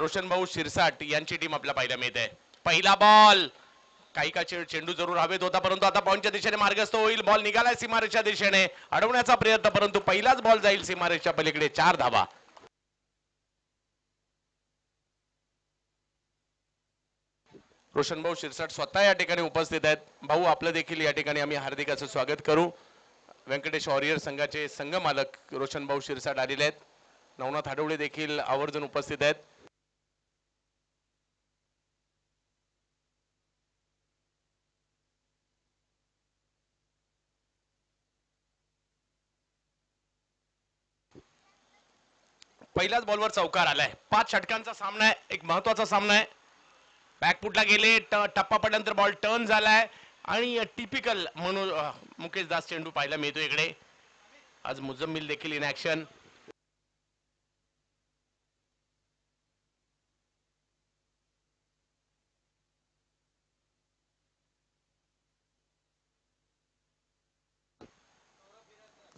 रोशन भाऊ शिरसाट यांची टीम आपल्या पाहायला मिळते. पहिला बॉल काही का चेंडू जरूर हवेत होता, परंतु आता पॉईंटच्या दिशेने मार्गस्थ होईल. बॉल निघालाय सीमारेषच्या दिशेने, अडवण्याचा प्रयत्न, परंतु पहिलाच बॉल जाईल सीमारेषच्या पलीकडे. 4 धावा. रोशन भाऊ शिरसाट स्वतः या ठिकाणी उपस्थित आहेत. भाऊ आपलं देखील या ठिकाणी आम्ही हार्दिक असं स्वागत करू. व्यंकटेश वॉरियर संघाचे संघ मालक रोशन भाऊ शिरसाट आलेले आहेत. नवनाथ आठवले देखील आवर्जून उपस्थित आहेत. पहिल्याच बॉलवर चौकार आलाय. 5 षटकांचा सामना आहे, एक महत्वाचा सामना आहे. बॅकफुटला गेले, टप्पा पडल्यानंतर बॉल टर्न झालाय आणि टिपिकल म्हणून मुकेश दास चेंडू पाहायला मिळतो इकडे. आज मुजम्मिल देखील इन ऍक्शन.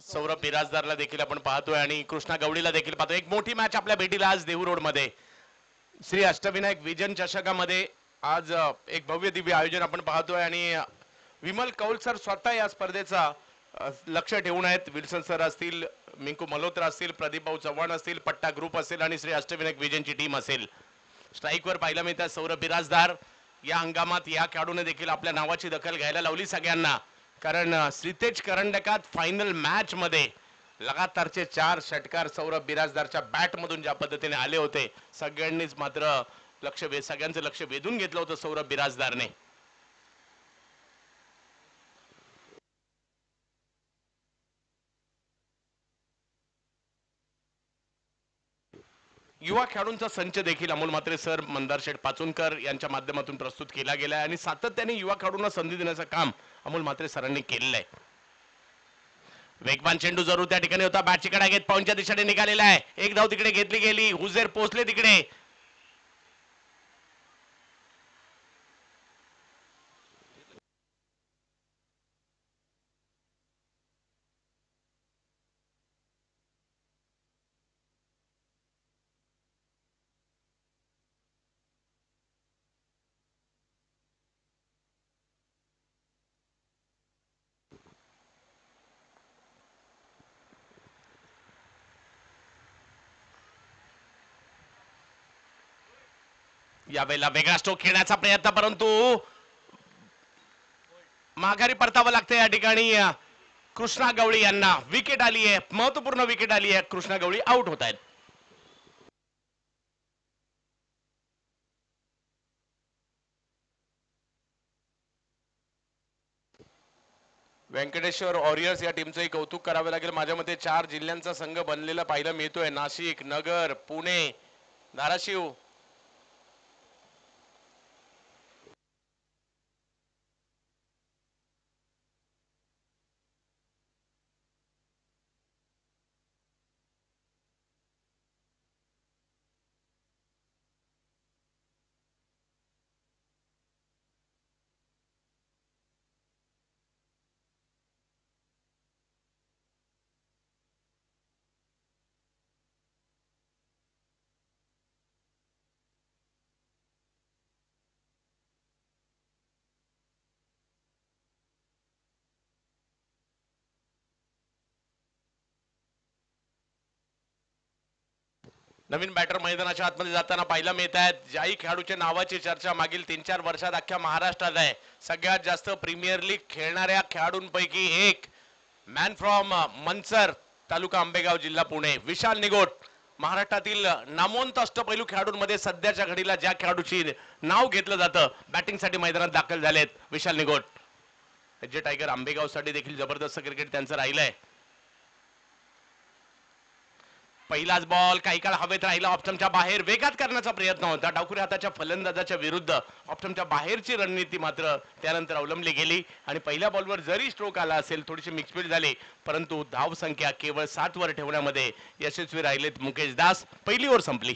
सौरभ बिराजदारला देखील आपण पाहतोय आणि कृष्णा गवळीला देखील पाहतोय. एक मोठी मॅच आपल्या भेटीला आज देहू रोड मध्ये श्री अष्टविनायक विजन चषकामध्ये आज एक भव्य दिव्य आयोजन आपण पाहतोय आणि विमल कौल सर स्वतः या स्पर्धेचा लक्ष ठेवून आहेत. विल्सन सर असतील, मिंकू मल्होत्रा असतील, प्रदीप भाऊ चव्हाण असतील, पट्टा ग्रुप असेल आणि श्री अष्टविनायक विजनची टीम असेल. स्ट्राईकवर पाहायला मिळतात सौरभ बिराजदार. या हंगामात या खेळाडूने देखील आपल्या नावाची दखल घ्यायला लावली सगळ्यांना, कारण श्रीतेज करंडकात फायनल मॅच मध्ये लगातारचे 4 षटकार सौरभ बिराजदारच्या बॅट मधून ज्या पद्धतीने आले होते, सगळ्यांनीच मात्र सगळ्यांचं लक्ष वेधून घेतलं होतं सौरभ बिराजदारने. युवा खेळाडूंचा संच देखील अमोल म्हात्रे सर, मंदार शेठ पाचुनकर यांच्या माध्यमातून प्रस्तुत केला गेला आहे आणि सातत्याने युवा खेळाडूंना संधी देण्याचं काम अमोल म्हात्रे सरांनी केलेलं आहे. वेगवान चेंडू जरूर त्या ठिकाणी होता. बॅटची कडा घेत पॉईंटच्या दिशेने निघालेला आहे. एक धाव तिकडे घेतली गेली. हुजेर पोहोचले तिकडे. यावेळेला वेगळा स्ट्रोक खेळण्याचा प्रयत्न, परंतु माघारी परतावं लागतं या ठिकाणी. कृष्णा गवळी यांना विकेट आली आहे, महत्वपूर्ण विकेट आली आहे. कृष्णा गवळी आउट होत आहेत. व्यंकटेश्वर वॉरियर्स या टीमचंही कौतुक करावे लागेल. माझ्या मते 4 जिल्ह्यांचा संघ बनलेला पाहायला मिळतोय. नाशिक, नगर, पुणे, धाराशिव. नवीन बॅटर मैदानाच्या आतमध्ये जाताना पाहायला मिळत आहेत. ज्याही खेळाडूच्या नावाची चर्चा मागील 3-4 वर्षात अख्ख्या महाराष्ट्रात आहे. सगळ्यात जास्त प्रीमियर लीग खेळणाऱ्या खेळाडूंपैकी एक, मॅन फ्रॉम मनसर, तालुका आंबेगाव, जिल्हा पुणे, विशाल निगोट. महाराष्ट्रातील नामवंत अष्टपैलू खेळाडूंमध्ये सध्याच्या घडीला ज्या खेळाडूची नाव घेतलं जातं, बॅटिंगसाठी मैदानात दाखल झालेत विशाल निगोट. जे टायगर आंबेगाव साठी देखील जबरदस्त क्रिकेट त्यांचं राहिलंय. पहिलाच बॉल काही काळ हवेत राहिला. ऑप्शनच्या बाहेर वेगात करण्याचा प्रयत्न होता. डावखुरी हाताच्या फलंदाजाच्या विरुद्ध ऑप्शनच्या बाहेरची रणनीती मात्र त्यानंतर अवलंबली गेली आणि पहिल्या बॉलवर जरी स्ट्रोक आला असेल, थोडीशी मिक्सफील्ड झाली, परंतु धाव संख्या केवळ 7 वर ठेवण्यामध्ये यशस्वी राहिलेत मुकेश दास. पहिली ओव्हर संपली.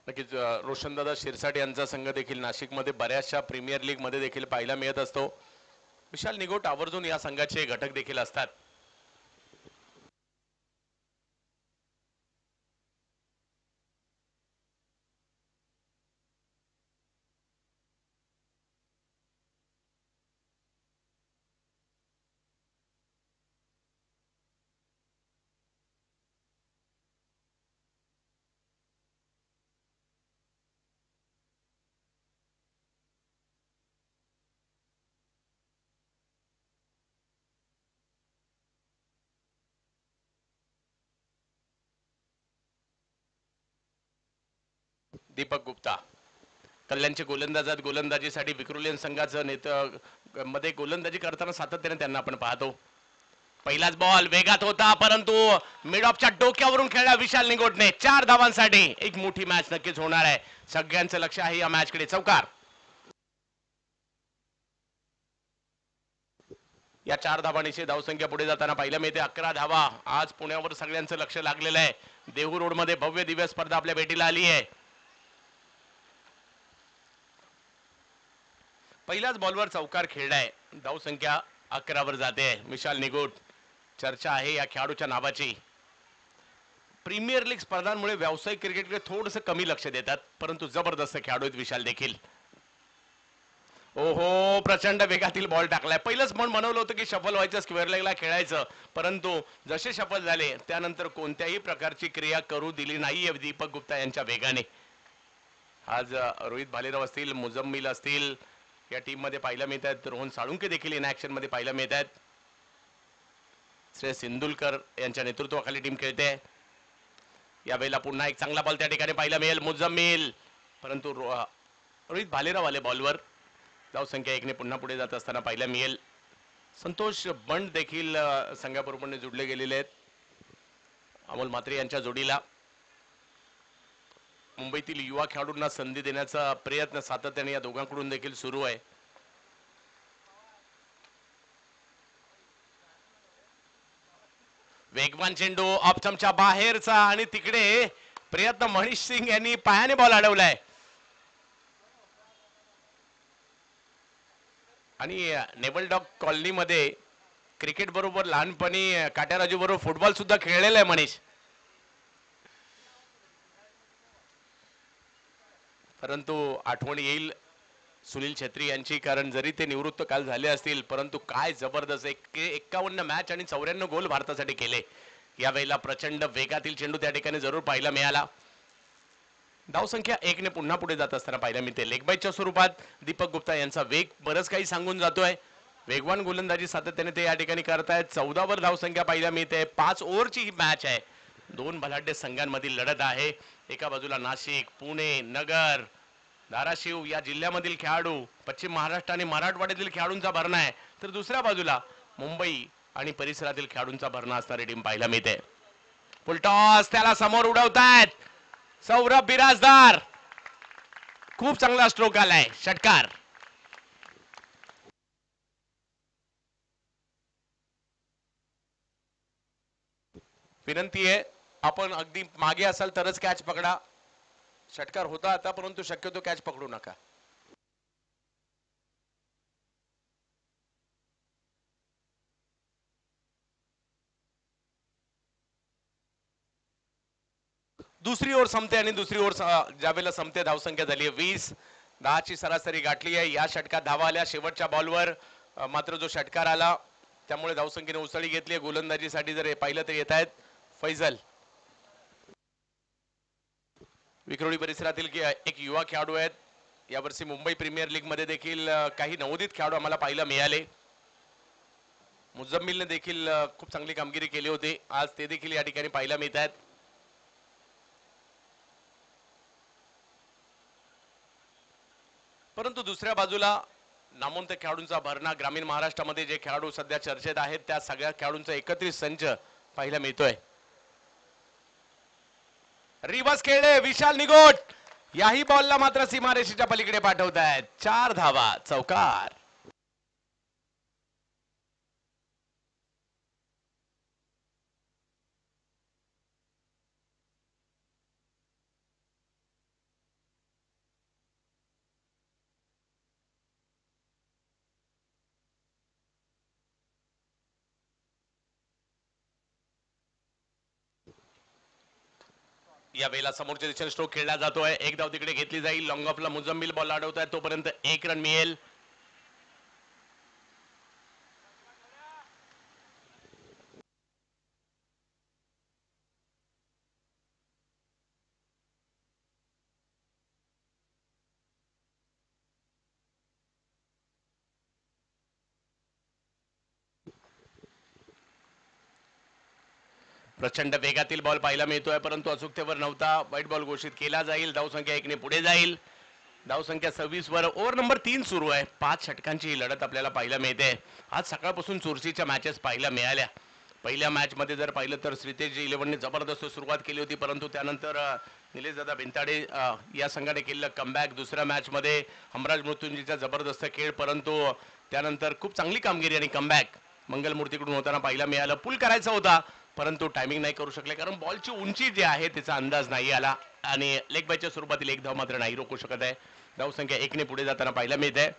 नक्कीच रोशनदादा शिरसाट यांचा संघ देखील नाशिकमध्ये बऱ्याचशा प्रीमियर लीग मध्ये देखील पाहायला मिळत असतो. विशाल निगोट आवर्जून या संघाचे घटक देखील असतात. दीपक गुप्ता कल्याणचे गोलंदाजात गोलंदाजीसाठी विक्रोलियन संघाचं मध्ये गोलंदाजी करताना सातत्याने त्यांना आपण पाहतो. पहिलाच बॉल वेगात होता परंतु मिड ऑफच्या डोक्यावरून खेळला विशाल निगोटने 4 धावांसाठी. एक मोठी मॅच नक्कीच होणार आहे. सगळ्यांचं लक्ष आहे या मॅचकडे. चौकार. या 4 धावांची धावसंख्या पुढे जाताना पाहायला मिळते 11 धावा. आज पुण्यावर सगळ्यांचं लक्ष लागलेलं आहे. देहू रोड मध्ये भव्य दिव्य स्पर्धा आपल्या भेटीला आली आहे. पहिल्याच बॉलवर चौकार खेळलाय. धावसंख्या 11 वर जाते. विशाल निगोट चर्चा आहे या खेळाडूच्या नावाची. प्रीमियर लीग स्पर्धांमुळे व्यावसायिक क्रिकेटकडे थोडंसं कमी लक्ष देतात परंतु जबरदस्त खेळाडू आहेत विशाल देखील. ओहो प्रचंड वेगातील बॉल टाकलाय. पहिलंच मन बनवलं होतं की शफल व्हायचं स्क्वेअर लेगला खेळायचं परंतु जसे शफल झाले त्यानंतर कोणत्याही प्रकारची क्रिया करू दिली नाहीये दीपक गुप्ता यांच्या वेगाने. आज रोहित भालेराव असतील मुजम्मिल असतील या टीम मध्ये पाहायला मिळत आहेत. रोहन साळुंके देखील इन ऍक्शन मध्ये पाहायला मिळत आहेत. श्रेय सिंदुलकर यांच्या नेतृत्वाखाली टीम खेळते. यावेळेला पुन्हा एक चांगला बॉल त्या ठिकाणी पाहायला मिळेल. मुजम्मिल परंतु रोहित भालेराव आले बॉलवर. धावसंख्या 1 ने पुन्हा पुढे जात असताना पाहायला मिळेल. संतोष बंड देखील संघाबरोबर जुडले गेलेले आहेत. अमोल म्हात्रे यांच्या जोडीला. मुंबईतील युवा खेळाडूंना संधी देण्याचा प्रयत्न सातत्याने या दोघांकडून देखील सुरू आहे. वेगवान चेंडू ऑप्शमच्या बाहेरचा आणि तिकडे प्रयत्न मनीष सिंग यांनी पायाने बॉल अडवलाय. आणि नेवल डॉग कॉलनी मध्ये क्रिकेट बरोबर लहानपणी काट्याराजू बरोबर फुटबॉल सुद्धा खेळलेला आहे मनीष. परंतु आठवण येईल सुनील छेत्री यांची कारण जरी ते निवृत्त काल झाले असतील परंतु काय जबरदस्त 51 मॅच आणि 94 गोल भारतासाठी केले. यावेळेला प्रचंड वेगातील चेंडू त्या ठिकाणी जरूर पाहायला मिळाला. धावसंख्या 1 ने पुन्हा पुढे जात असताना पाहायला मिळते. लेग बाईटच्या स्वरूपात दीपक गुप्ता यांचा वेग बरंच काही सांगून जातोय. वेगवान गोलंदाजी सातत्याने ते या ठिकाणी करतायत. 14 वर धावसंख्या पाहायला मिळते. 5 ओव्हरची ही मॅच आहे. 2 बलाढ्य संघांमधील लढत आहे. एका बाजूला नाशिक पुणे नगर धाराशिव या जिल्ह्यामधील खेळाडू पश्चिम महाराष्ट्र आणि मराठवाड्यातील खेळाडूंचा भरणा आहे तर दुसऱ्या बाजूला मुंबई आणि परिसरातील खेळाडूंचा भरणा असणारी टीम पाहायला मिळते. फुलटॉस त्याला समोर उडवतायत सौरभ बिराजदार. खूप चांगला स्ट्रोक आलाय. षटकार. विनंती आहे आपण अगदी मागे असाल तरच कॅच पकडा. षटकार होता आता परंतु शक्यतो कॅच पकडू नका. दुसरी ओव्हर संपते आणि दुसरी ओव्हर ज्यावेळेला संपते धावसंख्या झाली आहे 20. 10 ची सरासरी गाठली आहे. या षटकात धावा आल्या शेवटच्या बॉलवर मात्र जो षटकार आला त्यामुळे धावसंख्येने उसळी घेतली आहे. गोलंदाजीसाठी जर पाहिलं तर येत आहेत फैजल. विक्रोळी परिसरातील एक युवा खेळाडू आहेत. यावर्षी मुंबई प्रीमियर लीग मध्ये देखील काही नवोदित खेळाडू आम्हाला पाहायला मिळाले. मुजम्मिलने देखील खूप चांगली कामगिरी केली होती. आज ते देखील या ठिकाणी पाहायला मिळत आहेत. परंतु दुसऱ्या बाजूला नामवंत खेळाडूंचा भरणा ग्रामीण महाराष्ट्रामध्ये जे खेळाडू सध्या चर्चेत आहेत त्या सगळ्या खेळाडूंचा एकत्रित संच पाहायला मिळतोय. रिवर्स खेळले विशाल निगोट. याही बॉलला मात्र सीमारेषेच्या पलीकडे पाठवतायत. 4 धावा. चौकार. या वेळेला समोरच्या दिशेने स्ट्रोक खेळला जातोय. एक धाव तिकडे घेतली जाईल. लॉंग ऑफला मुजम्मिल बॉल अडवतोय, तोपर्यंत एक रन मिळेल. प्रचंड वेगातील बॉल पाहायला मिळतोय, परंतु अचूकतेवर नव्हता. वाईट बॉल घोषित केला जाईल. धावसंख्या 1 ने पुढे जाईल. धावसंख्या 26 वर. ओव्हर नंबर 3 सुरू आहे. 5 षटकांची ही लढत आपल्याला पाहायला मिळते. आज सकाळपासून चुरशीच्या मॅचेस पाहायला मिळाल्या. पहिल्या मॅच मध्ये जर पाहिलं तर श्रीतेज 11ने जबरदस्त सुरुवात केली होती, परंतु त्यानंतर निलेश दादा भिंताडे या संघाने केलेलं कमबॅक. दुसऱ्या मॅच मध्ये हमराज मृत्युंजीचा जबरदस्त खेळ, परंतु त्यानंतर खूप चांगली कामगिरी आणि कमबॅक मंगलमूर्तीकडून होताना पाहायला मिळालं. पुल करायचा होता, परंतु टायमिंग नाही करू शकले, कारण बॉलची उंची जी आहे त्याचा अंदाज नाही आला आणि लेग बायच्या स्वरूपातील एक धाव मात्र नाही रोखू शकत आहे. धावसंख्या 1 ने पुढे जाताना पाहायला मिळते.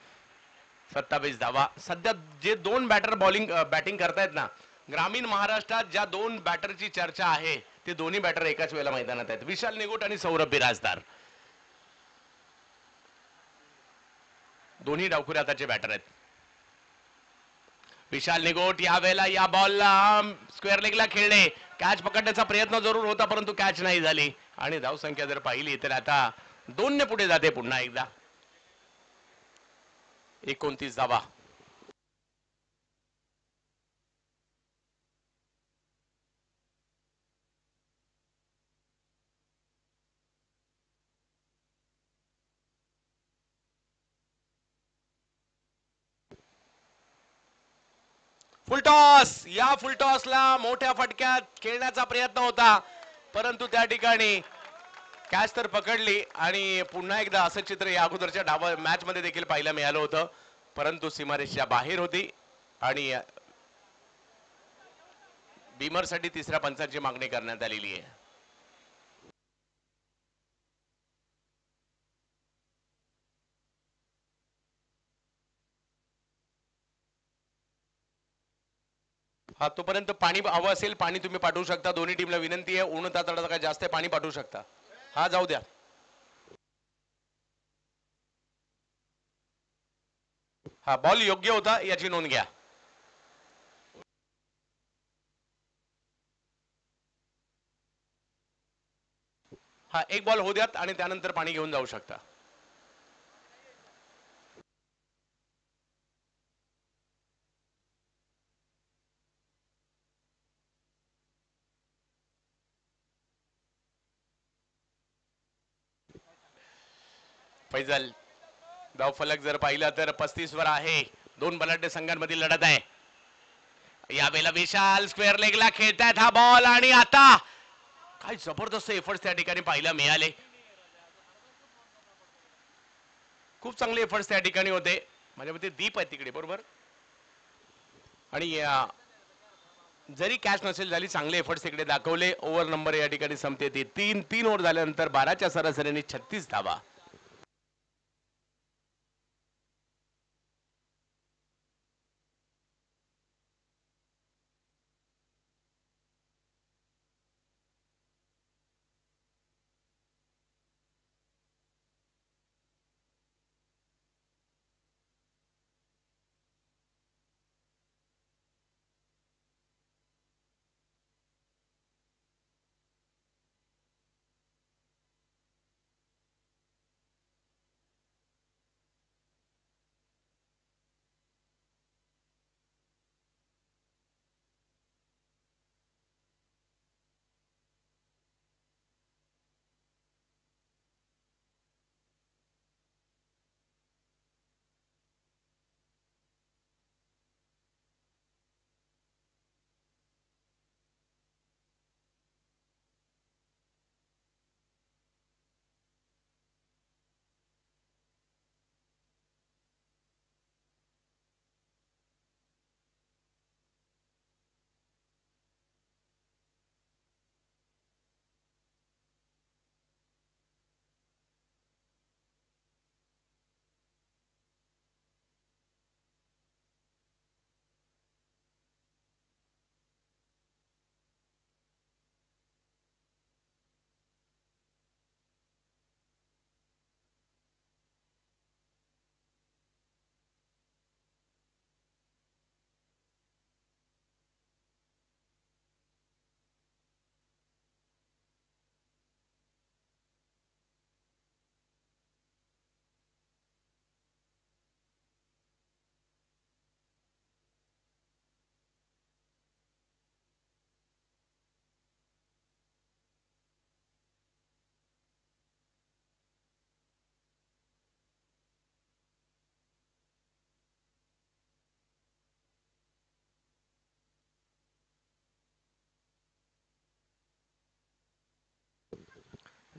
27 धावा. सध्या जे दोन बॅटर बॅटिंग करतायत ना, ग्रामीण महाराष्ट्रात ज्या दोन बॅटरची चर्चा आहे ते दोन्ही बॅटर एकाच वेळेला मैदानात आहेत. विशाल निगोट आणि सौरभ बिराजदार, दोन्ही डावखुरे हाताचे बॅटर आहेत. विशाल निगोट या वेळेला या बॉलला स्क्वेअर लेगला खेळले. कॅच पकडण्याचा प्रयत्न जरूर होता, परंतु कॅच नाही झाली आणि धावसंख्या जर पाहिली तर आता 2 ने पुढे जाते पुन्हा एकदा. 29 धावा. फुलटॉस. या फुलटॉसला मोठ्या फटक्यात खेळण्याचा प्रयत्न होता, परंतु त्या ठिकाणी कॅच तर पकडली आणि पुन्हा एकदा असं चित्र या अगोदरच्या डावा मॅच मध्ये देखील पाहायला मिळालं होतं, परंतु सीमारेषच्या बाहेर होती आणि बीमरसाठी तिसऱ्या पंचाची मागणी करण्यात आलेली आहे. हा, तोपर्यंत पाणी हवं असेल पाणी तुम्ही पाठवू शकता. दोन्ही टीमला विनंती आहे, ऊन तातडा काय जास्त पाणी पाठवू शकता. हा, जाऊ द्या. हा बॉल योग्य होता याची नोंद घ्या. हा, एक बॉल होऊ द्यात आणि त्यानंतर पाणी घेऊन जाऊ शकता. फैजल, धावफलक जर पाहिलं तर 35 वर आहे. दोन बलाढ्य संघांमधील लढत आहे. यावेळेला विशाल स्क्वेअर लेगला खेळतायत हा बॉल आणि आता काय जबरदस्त एफर्ट्स त्या ठिकाणी पाहायला मिळाले. खूप चांगले एफर्ट्स त्या ठिकाणी होते. माझ्या मते दीप आहे तिकडे, बरोबर. आणि जरी कॅच नसेल झाली, चांगले एफर्ट्स तिकडे दाखवले. ओव्हर नंबर या ठिकाणी संपते ती 3 ओव्हर झाल्यानंतर 12च्या सरासरीने 36 धावा.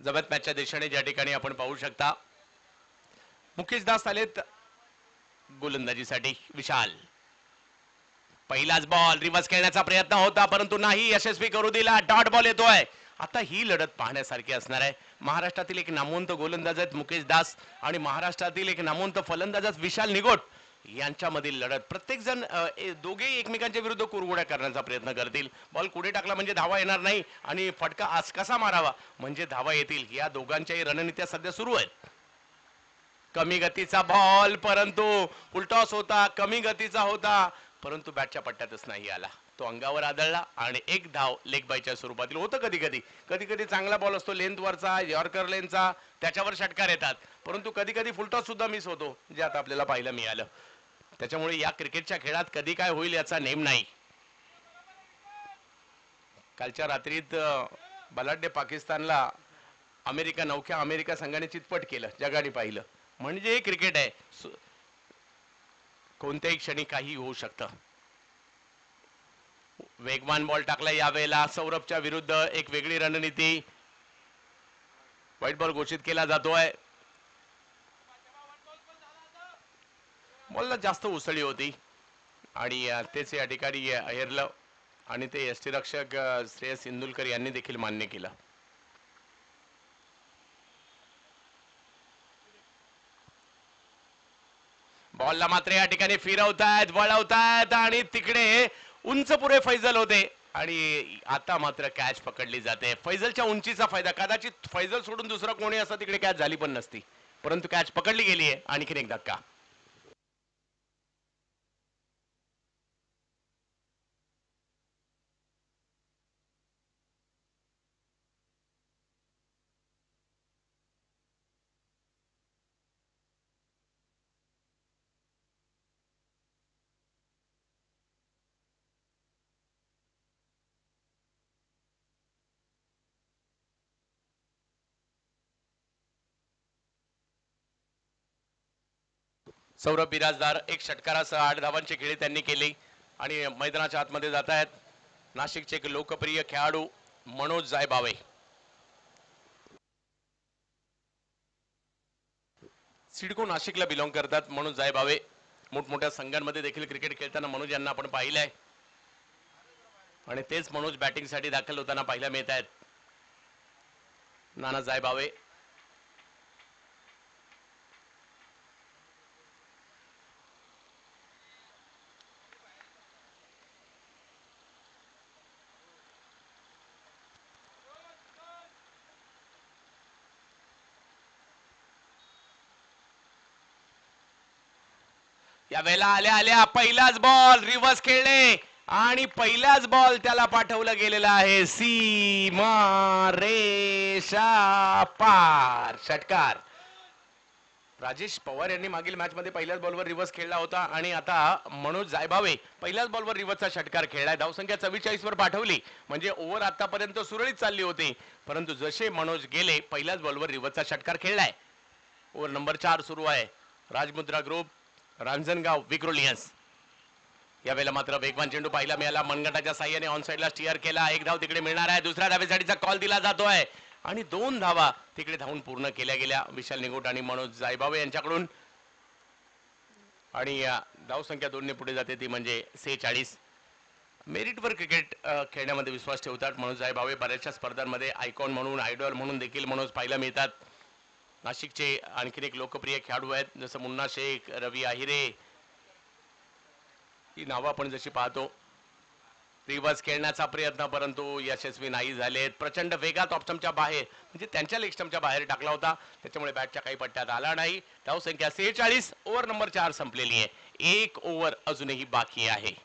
जबत मॅचच्या दिशेने ज्या ठिकाणी आपण पाहू शकता मुकेश दास आलेत गोलंदाजीसाठी. विशाल पहिलाच बॉल रिव्हर्स खेळण्याचा प्रयत्न होता परंतु नाही यशस्वी करू दिला. डॉट बॉल येतोय. आता ही लढत पाहण्यासारखी असणार आहे. महाराष्ट्रातील एक नामवंत गोलंदाज आहेत मुकेश दास आणि महाराष्ट्रातील एक नामवंत फलंदाज विशाल निगोट यांच्यामधील लढत. प्रत्येक जण दोघेही एकमेकांच्या विरुद्ध कुरघोड्या करण्याचा प्रयत्न करतील. बॉल कुठे टाकला म्हणजे धावा येणार नाही आणि फटका आज कसा मारावा म्हणजे धावा येतील. या दोघांच्याही रणनीत्या सध्या सुरू आहेत. कमी गतीचा बॉल परंतु फुलटॉस होता. कमी गतीचा होता परंतु बॅटच्या पट्ट्यातच नाही आला. तो अंगावर आदळला आणि एक धाव लेग बायच्या स्वरूपातील होतं. कधी कधी कधी कधी चांगला बॉल असतो लेंथवरचा यॉर्कर लेनचा त्याच्यावर षटकार येतात परंतु कधी कधी फुलटॉस सुद्धा मिस होतो जे आता आपल्याला पाहायला मिळालं. त्याच्यामुळे या क्रिकेटच्या खेळात कधी काय होईल याचा नेम नाही. कालच्या रात्रीत बलाढ्य पाकिस्तानला नौख्या अमेरिका संघाने चितपट केलं. जगाने पाहिलं म्हणजे क्रिकेट आहे. कोणत्याही क्षणी काही होऊ शकतं. वेगवान बॉल टाकला यावेळेला सौरभच्या विरुद्ध एक वेगळी रणनीती. व्हाईट बॉल घोषित केला जातोय. बॉलला जास्त उसळी होती आणि तेच या ठिकाणी हेरलं आणि ते यष्टीरक्षक श्रेयस इंदुलकर यांनी देखील मान्य केलं. बॉलला मात्र या ठिकाणी फिरवतायत वळवतायत आणि तिकडे उंच पुरे फैजल होते आणि आता मात्र कॅच पकडली जाते. फैजलच्या उंचीचा फायदा. कदाचित फैजल सोडून दुसरा कोणी असता तिकडे कॅच झाली पण नसती परंतु कॅच पकडली गेली आहे. आणखीन एक धक्का. सौरभ बिराजदार एक षटकारासह 8 धावांची खेळी त्यांनी केली आणि मैदानाच्या आतमध्ये जात आहेत नाशिकचे एक लोकप्रिय खेळाडू मनोज जायभावे. सिडको नाशिकला बिलॉंग करतात मनोज जायभावे. मोठमोठ्या संघांमध्ये देखील क्रिकेट खेळताना मनोज यांना आपण पाहिलंय आणि तेच मनोज बॅटिंगसाठी दाखल होताना पाहायला मिळत आहेत. नाना जायभावे या वेळेला आल्या आल्या पहिलाच बॉल रिव्हर्स खेळणे आणि पहिलाच बॉल त्याला पाठवलं गेलेलं आहे. सीमा रेषा पार. षटकार. राजेश पवार यांनी मागील मॅच मध्ये पहिल्याच बॉलवर रिव्हर्स खेळला होता आणि आता मनोज जायभावे पहिल्याच बॉलवर रिव्हर्सचा षटकार खेळलाय. धावसंख्या 44 वर पाठवली म्हणजे ओव्हर आतापर्यंत सुरळीत चालली होती परंतु जसे मनोज गेले पहिल्याच बॉलवर रिव्हर्सचा षटकार खेळलाय. ओव्हर नंबर 4 सुरू आहे. राजमुद्रा ग्रुप रांजणगाव विक्रोलियन्स. यावेळेला मात्र वेगवान चेंडू पाहायला मिळाला. मनगटाच्या साह्याने ऑन साईडला स्टिअर केला. एक धाव तिकडे मिळणार आहे. दुसऱ्या धावेसाठीचा कॉल दिला जातोय आणि 2 धावा तिकडे धावून पूर्ण केल्या गेल्या विशाल निगोट आणि मनोज जायभावे यांच्याकडून आणि धावसंख्या 2 ने पुढे जाते ती म्हणजे 46. मेरिटवर क्रिकेट खेळण्यामध्ये विश्वास ठेवतात मनोज जायभावे. बऱ्याचशा स्पर्धांमध्ये आयकॉन म्हणून आयडॉल म्हणून देखील मनोज पाहायला मिळतात. नाशिकचे आणखीन एक लोकप्रिय खेळाडू आहेत जसं मुन्ना शेख रवी आहिरे ही नावं आपण जशी पाहतो. रिव्हर्स खेळण्याचा प्रयत्न परंतु यशस्वी नाही झालेत. प्रचंड वेगात ऑप्शनच्या बाहेर म्हणजे त्यांच्या लेग स्टंपच्या बाहेर टाकला होता त्याच्यामुळे बॅटच्या काही पट्ट्यात आला नाही. धावसंख्या 46. ओव्हर नंबर 4 संपलेली आहे. एक ओव्हर अजूनही बाकी आहे.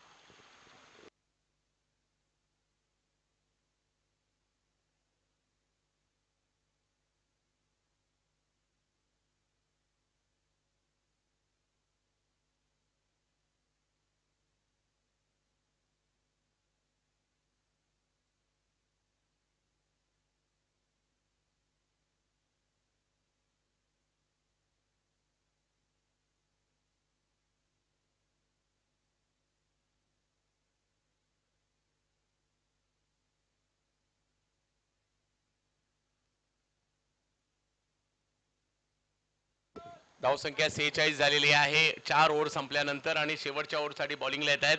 धावसंख्या 46 झालेली आहे 4 ओव्हर संपल्यानंतर आणि शेवटच्या ओव्हरसाठी बॉलिंगला येत आहेत.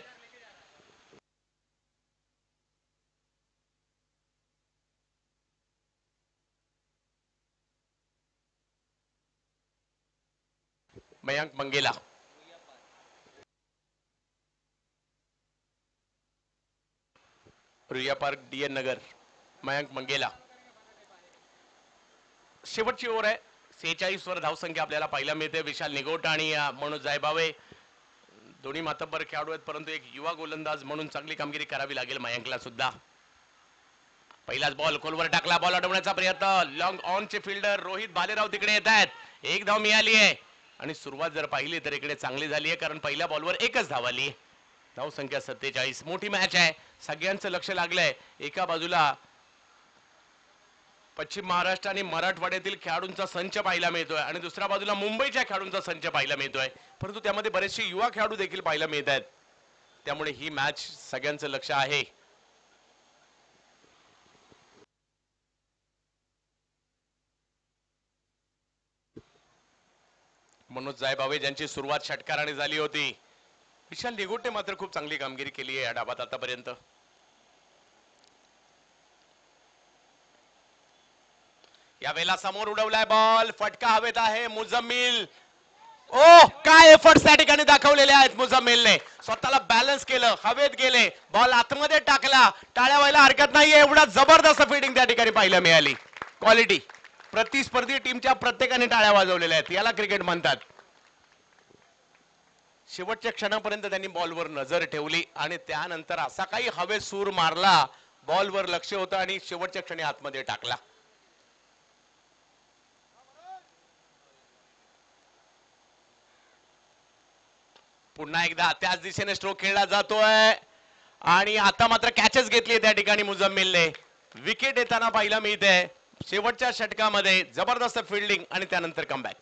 मयांक मंगेला, रुईया पार्क डीएन नगर. मयांक मंगेला शेवटची ओव्हर आहे. 46 वर धावसंख्या आपल्याला पाहायला मिळते. विशाल निगोट आणि मनोज जायभावे दोन्ही मातब्बर खेळाडू आहेत, परंतु एक युवा गोलंदाज म्हणून चांगली कामगिरी करावी लागेल मयांकला सुद्धा. पहिलाच बॉल खोलवर टाकला, बॉल अडवण्याचा प्रयत्न, लॉंग ऑनचे फिल्डर रोहित भालेराव तिकडे येत आहेत. एक धाव मिळाली आहे आणि सुरुवात जर पाहिली तर इकडे चांगली झाली आहे, कारण पहिल्या बॉलवर एकच धाव आली. धाव संख्या 47. मोठी मॅच आहे, सगळ्यांचं लक्ष लागलंय. एका बाजूला पश्चिम महाराष्ट्र आणि मराठवाड्यातील खेळाडूंचा संच पाहायला मिळतोय आणि दुसऱ्या बाजूला मुंबईच्या खेळाडूंचा संच पाहायला मिळतोय, परंतु त्यामध्ये बरेचसे युवा खेळाडू देखील पाहायला मिळत आहेत. त्यामुळे ही मॅच सगळ्यांचं लक्ष आहे. मनोज जायभावे ज्यांची सुरुवात षटकाराने झाली होती. विशाल निगोटने मात्र खूप चांगली कामगिरी केली आहे या डावात आतापर्यंत. यावेळेला समोर उडवलाय बॉल, फटका हवेत आहे. मुझम्मिल, ओ काय एफर्ट्स त्या ठिकाणी दाखवलेले आहेत मुझम्मिलने. स्वतःला बॅलन्स केलं, हवेत गेले, बॉल आतमध्ये टाकला. टाळ्या व्हायला हरकत नाहीये, एवढा जबरदस्त फिल्डिंग त्या ठिकाणी पाहायला मिळाली. क्वालिटी. प्रतिस्पर्धी टीमच्या प्रत्येकाने टाळ्या वाजवलेल्या आहेत, याला क्रिकेट म्हणतात. शेवटच्या क्षणापर्यंत त्यांनी बॉलवर नजर ठेवली आणि त्यानंतर असा काही हवेत सूर मारला, बॉलवर लक्ष होतं आणि शेवटच्या क्षणी आतमध्ये टाकला. पुन्हा एकदा त्याच दिशेने स्ट्रोक खेळला जातोय आणि आता मात्र कॅचच घेतली त्या ठिकाणी मुझम्मिलने. विकेट येताना पाहायला मिळते. शेवटच्या षटकामध्ये जबरदस्त फिल्डिंग आणि त्यानंतर कमबॅक.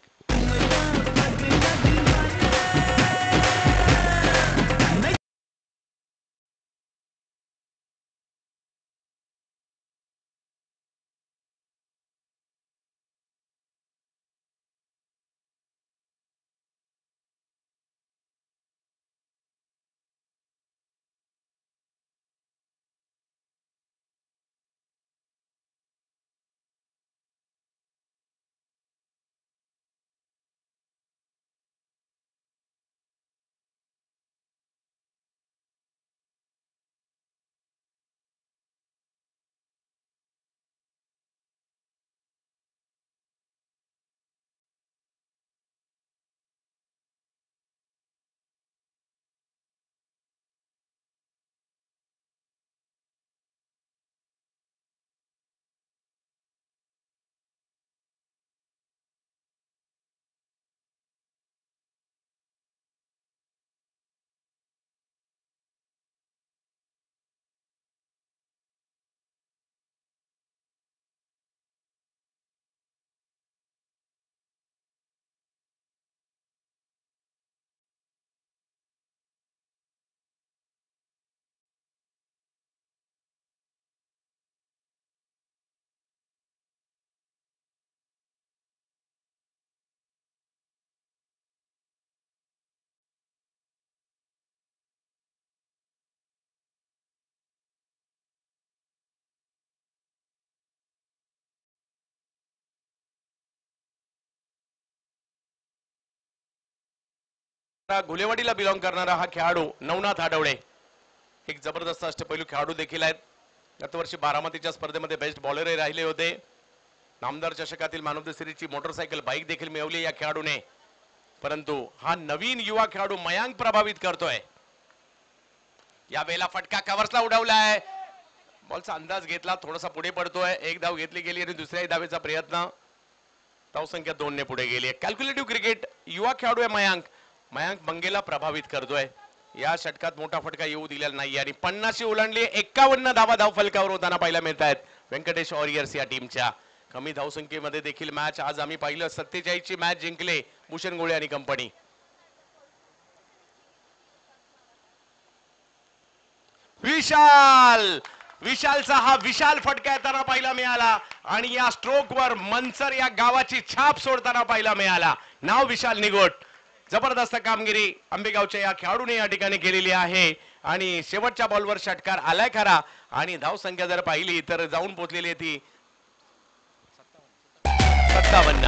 घुलेवाडीला बिलॉंग करणारा हा खेळाडू नवनाथ आडवळे एक जबरदस्त अष्टपैलू खेळाडू देखील आहेत. गतवर्षी बारामतीच्या स्पर्धेमध्ये बेस्ट बॉलरही राहिले होते. नामदार चषकातील मॅन ऑफ द सिरीजची मोटरसायकल बाईक देखील मिळवली या खेळाडूने. परंतु हा नवीन युवा खेळाडू मयांक प्रभावित करतोय. या वेळेला फटका कव्हर्सला उडवलाय, बॉलचा अंदाज घेतला, थोडासा पुढे पडतोय. एक धाव घेतली गेली आणि दुसऱ्या धावेचा प्रयत्न. धावसंख्या 2 ने पुढे गेली. कॅल्क्युलेटिव्ह क्रिकेट, युवा खेळाडू आहे मयांक. मयांक मंगेला प्रभावित करतोय. या षटकात मोठा फटका येऊ दिलेला नाही आणि 50 ओलांडली. 51 धावा धाव फलकावर होताना पाहायला मिळत आहेत व्यंकटेश वॉरियर्स या टीमच्या. कमी धावसंख्येमध्ये देखील मॅच आज आम्ही पाहिलं. 47 ची मॅच जिंकले भूषण गोळे आणि कंपनी. विशाल विशालचा हा विशाल फटका येताना पाहायला मिळाला आणि या स्ट्रोकवर मनसर या गावाची छाप सोडताना पाहायला मिळाला. नाव विशाल निगोट. जबरदस्त कामगिरी आंबेगावच्या या खेळाडूने या ठिकाणी केलेली आहे आणि शेवटच्या बॉलवर षटकार आलाय खरा आणि धाव संख्या जर पाहिली तर जाऊन पोहोचलेली आहे ती 57.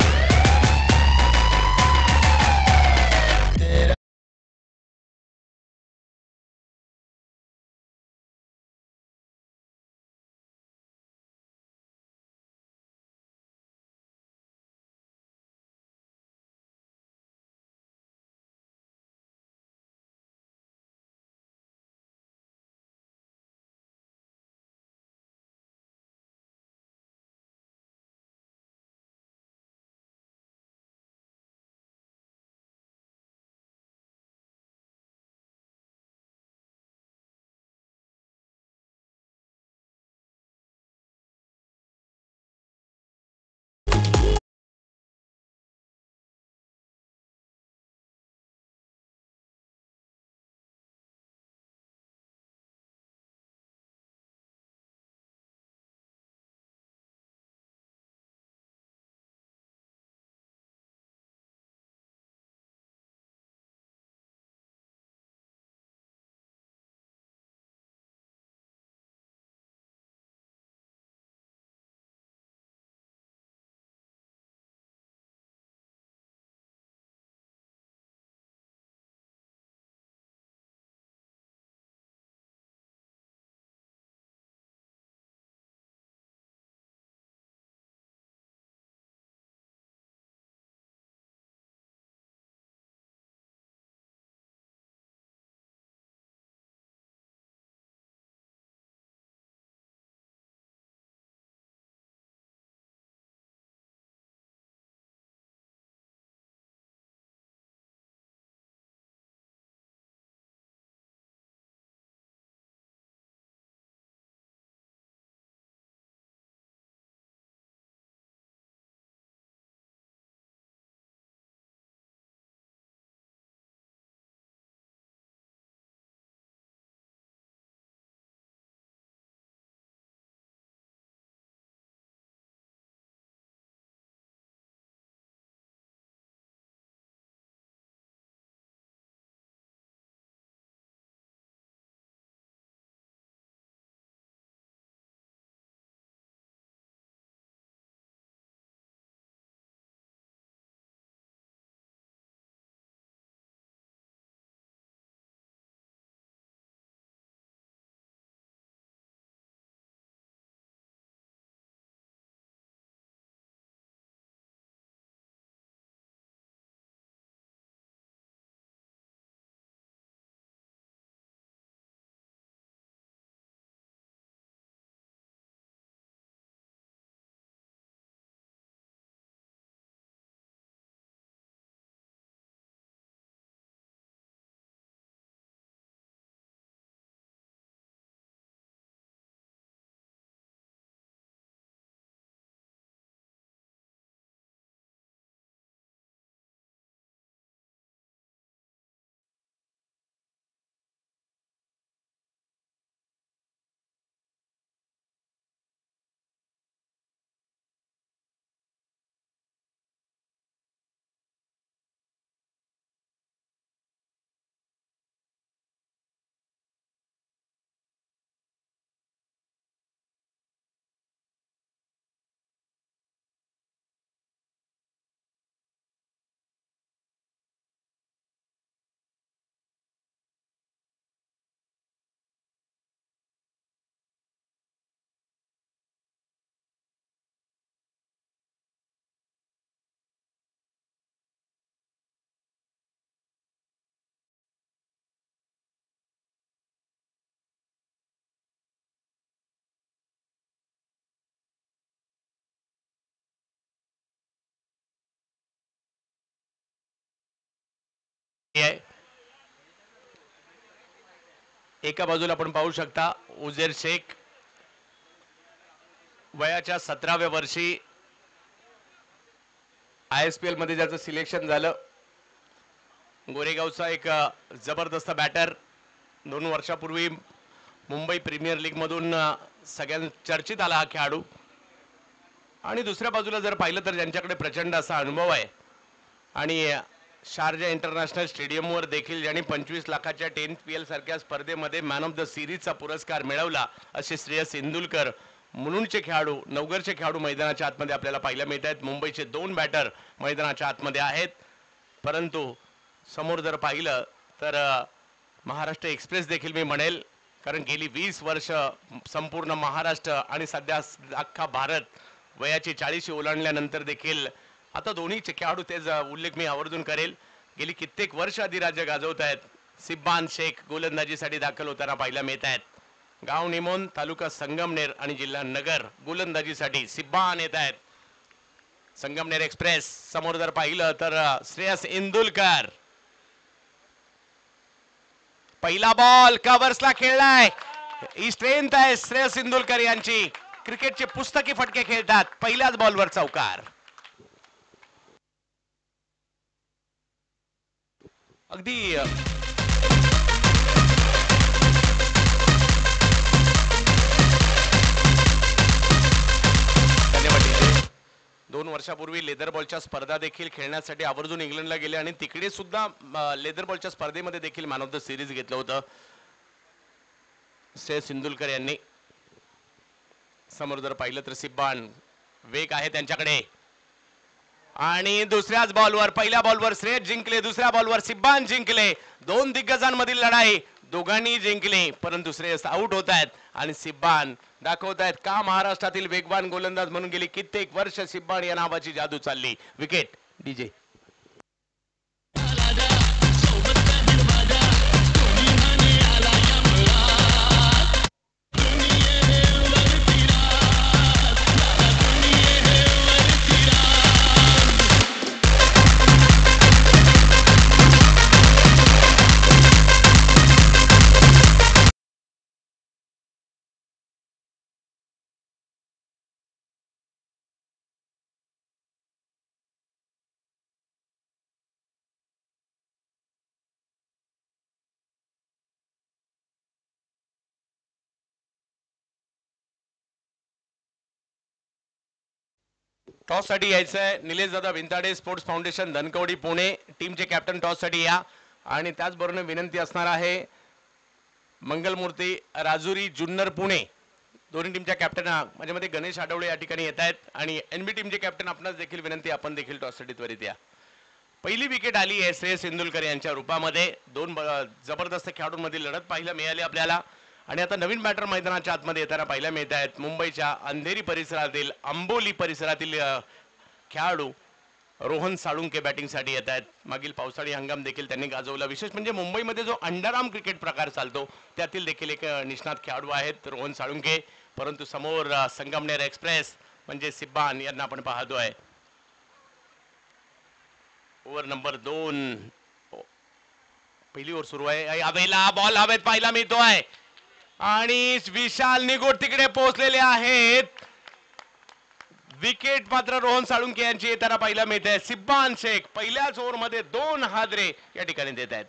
एका बाजूला आपण पाहू शकता उजेर शेख वयाच्या 17व्या वर्षी ISPL मध्ये ज्याचं सिलेक्शन झालं. गोरेगावचा एक जबरदस्त बॅटर 2 वर्षापूर्वी मुंबई प्रीमियर लीग मधून सगळ्यांना चर्चेत आला हा खेळाडू. आणि दुसऱ्या बाजूला जर पाहिलं तर ज्यांच्याकडे प्रचंड असा अनुभव आहे आणि शारजा इंटरनॅशनल स्टेडियमवर देखील ज्यांनी 25 लाखाच्या 10PL सारख्या स्पर्धेमध्ये मॅन ऑफ द सिरीजचा पुरस्कार मिळवला असे श्रेयस इंदुलकर मुलुंडचे खेळाडू, नवगरचे खेळाडू मैदानाच्या आतमध्ये आपल्याला पाहायला मिळत आहेत. मुंबईचे 2 बॅटर मैदानाच्या आतमध्ये आहेत. परंतु समोर जर पाहिलं तर महाराष्ट्र एक्सप्रेस देखील मी म्हणेल, कारण गेली 20 वर्ष संपूर्ण महाराष्ट्र आणि सध्या अख्खा भारत वयाची 40 ओलांडल्यानंतर देखील आता दोन्ही खेळाडू त्याचा उल्लेख मी आवर्जून करेल, गेली कित्येक वर्ष आधी राज्य गाजवत आहेत. सिब्बान शेख गोलंदाजीसाठी दाखल होताना पाहायला मिळत आहेत. गाव निमोन, तालुका संगमनेर आणि जिल्हा नगर गोलंदाजीसाठी सिब्बान येत आहेत. संगमनेर एक्सप्रेस समोर जर पाहिलं तर श्रेयस इंदुलकर पहिला बॉल कव्हर्सला खेळलाय. ही स्ट्रेंथ आहे श्रेयस इंदुलकर यांची. क्रिकेटचे पुस्तकी फटके खेळतात, पहिल्याच बॉलवर चौकार. अगदी धन्यवाद. 2 वर्षापूर्वी लेदर बॉलच्या स्पर्धा देखील खेळण्यासाठी आवर्जून इंग्लंडला गेले आणि तिकडे सुद्धा लेदर बॉलच्या स्पर्धेमध्ये देखील मॅन ऑफ द सिरीज घेतलं होतं श्रेयस इंदुलकर यांनी. समोर जर पाहिलं तर सिब्बान वेग आहे त्यांच्याकडे आणि दुसऱ्याच बॉलवर, पहिल्या बॉलवर श्रेयस जिंकले, दुसऱ्या बॉलवर सिब्बान जिंकले. 2 दिग्गजांमधील लढाई दोघांनी जिंकली, परंतु श्रेयस आउट होत आहेत आणि सिब्बान दाखवत आहेत का महाराष्ट्रातील वेगवान गोलंदाज म्हणून गेली कित्येक वर्ष सिब्बान या नावाची जादू चालली. Wicket DJ. टॉस साठी यायचंय. निलेश दादा भिंताडे, स्पोर्ट्स फाउंडेशन धनकवडी पुणे, टीमचे कॅप्टन टॉस साठी या. आणि त्याचबरोबर विनंती असणार आहे मंगलमूर्ती राजुरी जुन्नर पुणे, दोन्ही टीमच्या कॅप्टन माझ्या मध्ये गणेश आडवळे या ठिकाणी येत आहेत आणि एनबी टीमचे कॅप्टन आपणास देखील विनंती, आपण देखील टॉस साठी त्वरित या. पहिली विकेट आली आहे श्रेयस इंदुलकर यांच्या रूपामध्ये. 2 जबरदस्त खेळाडूंमधील लढत पाहायला मिळाली आपल्याला आणि आता नवीन बॅटर मैदानाच्या आतमध्ये येताना पाहायला मिळत आहेत. मुंबईच्या अंधेरी परिसरातील, आंबोली परिसरातील खेळाडू रोहन साळुंके बॅटिंगसाठी येत आहेत. मागील पावसाळी हंगाम देखील त्यांनी गाजवला. विशेष म्हणजे मुंबईमध्ये जो अंडरआर्म क्रिकेट प्रकार चालतो त्यातील देखील एक निष्णात खेळाडू आहेत रोहन साळुंके. परंतु समोर संगमनेर एक्सप्रेस म्हणजे सिब्बान यांना आपण पाहतोय. ओव्हर नंबर 2, पहिली ओव्हर सुरू आहे. हवेला बॉल हवेत पाहायला मिळतोय आणि विशाल निगोड तिकडे पोहोचलेले आहेत. विकेट मात्र रोहन साळुंके यांची येताना पाहायला मिळते. सिब्बान शेख पहिल्याच ओव्हर मध्ये 2 हादरे या ठिकाणी देत आहेत.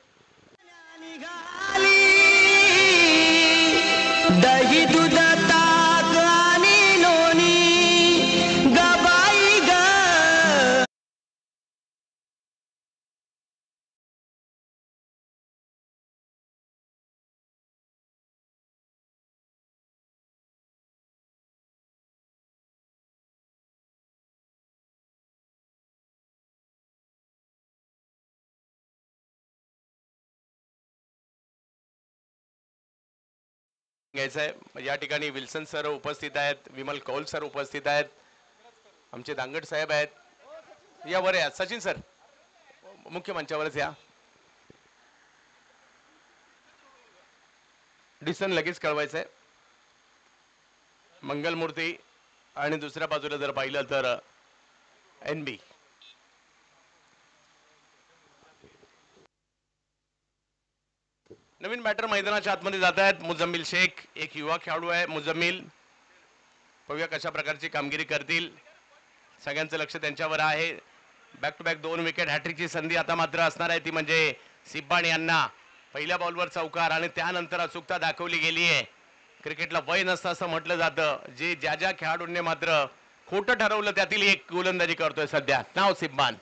दही दूध ताक आणि लोणी गबाई ग. घ्यायचंय या ठिकाणी विल्सन सर उपस्थित आहेत, विमल कौल सर उपस्थित आहेत, आमचे दांगड साहेब आहेत. यावर या सचिन सर मुख्य मंचावरच या. डिसन लगेच कळवायचंय. मंगलमूर्ती आणि दुसऱ्या बाजूला जर पाहिलं तर एनबी. नवीन बॅटर मैदानाच्या आतमध्ये जात आहेत. मुजम्मिल शेख एक युवा खेळाडू आहे. मुजम्मिल पाहूया कशा प्रकारची कामगिरी करतील. सगळ्यांचं लक्ष त्यांच्यावर आहे. बॅक टू बॅक 2 विकेट हॅट्रिकची संधी आता मात्र असणार आहे, ती म्हणजे सिब्बान यांना. पहिल्या बॉलवर चौकार आणि त्यानंतर अचूकता दाखवली गेली आहे. क्रिकेटला वय नसतं असं म्हटलं जातं. जे ज्या ज्या खेळाडूंनी मात्र खोटं ठरवलं त्यातील एक गोलंदाजी करतोय सध्या. नाव सिब्बान.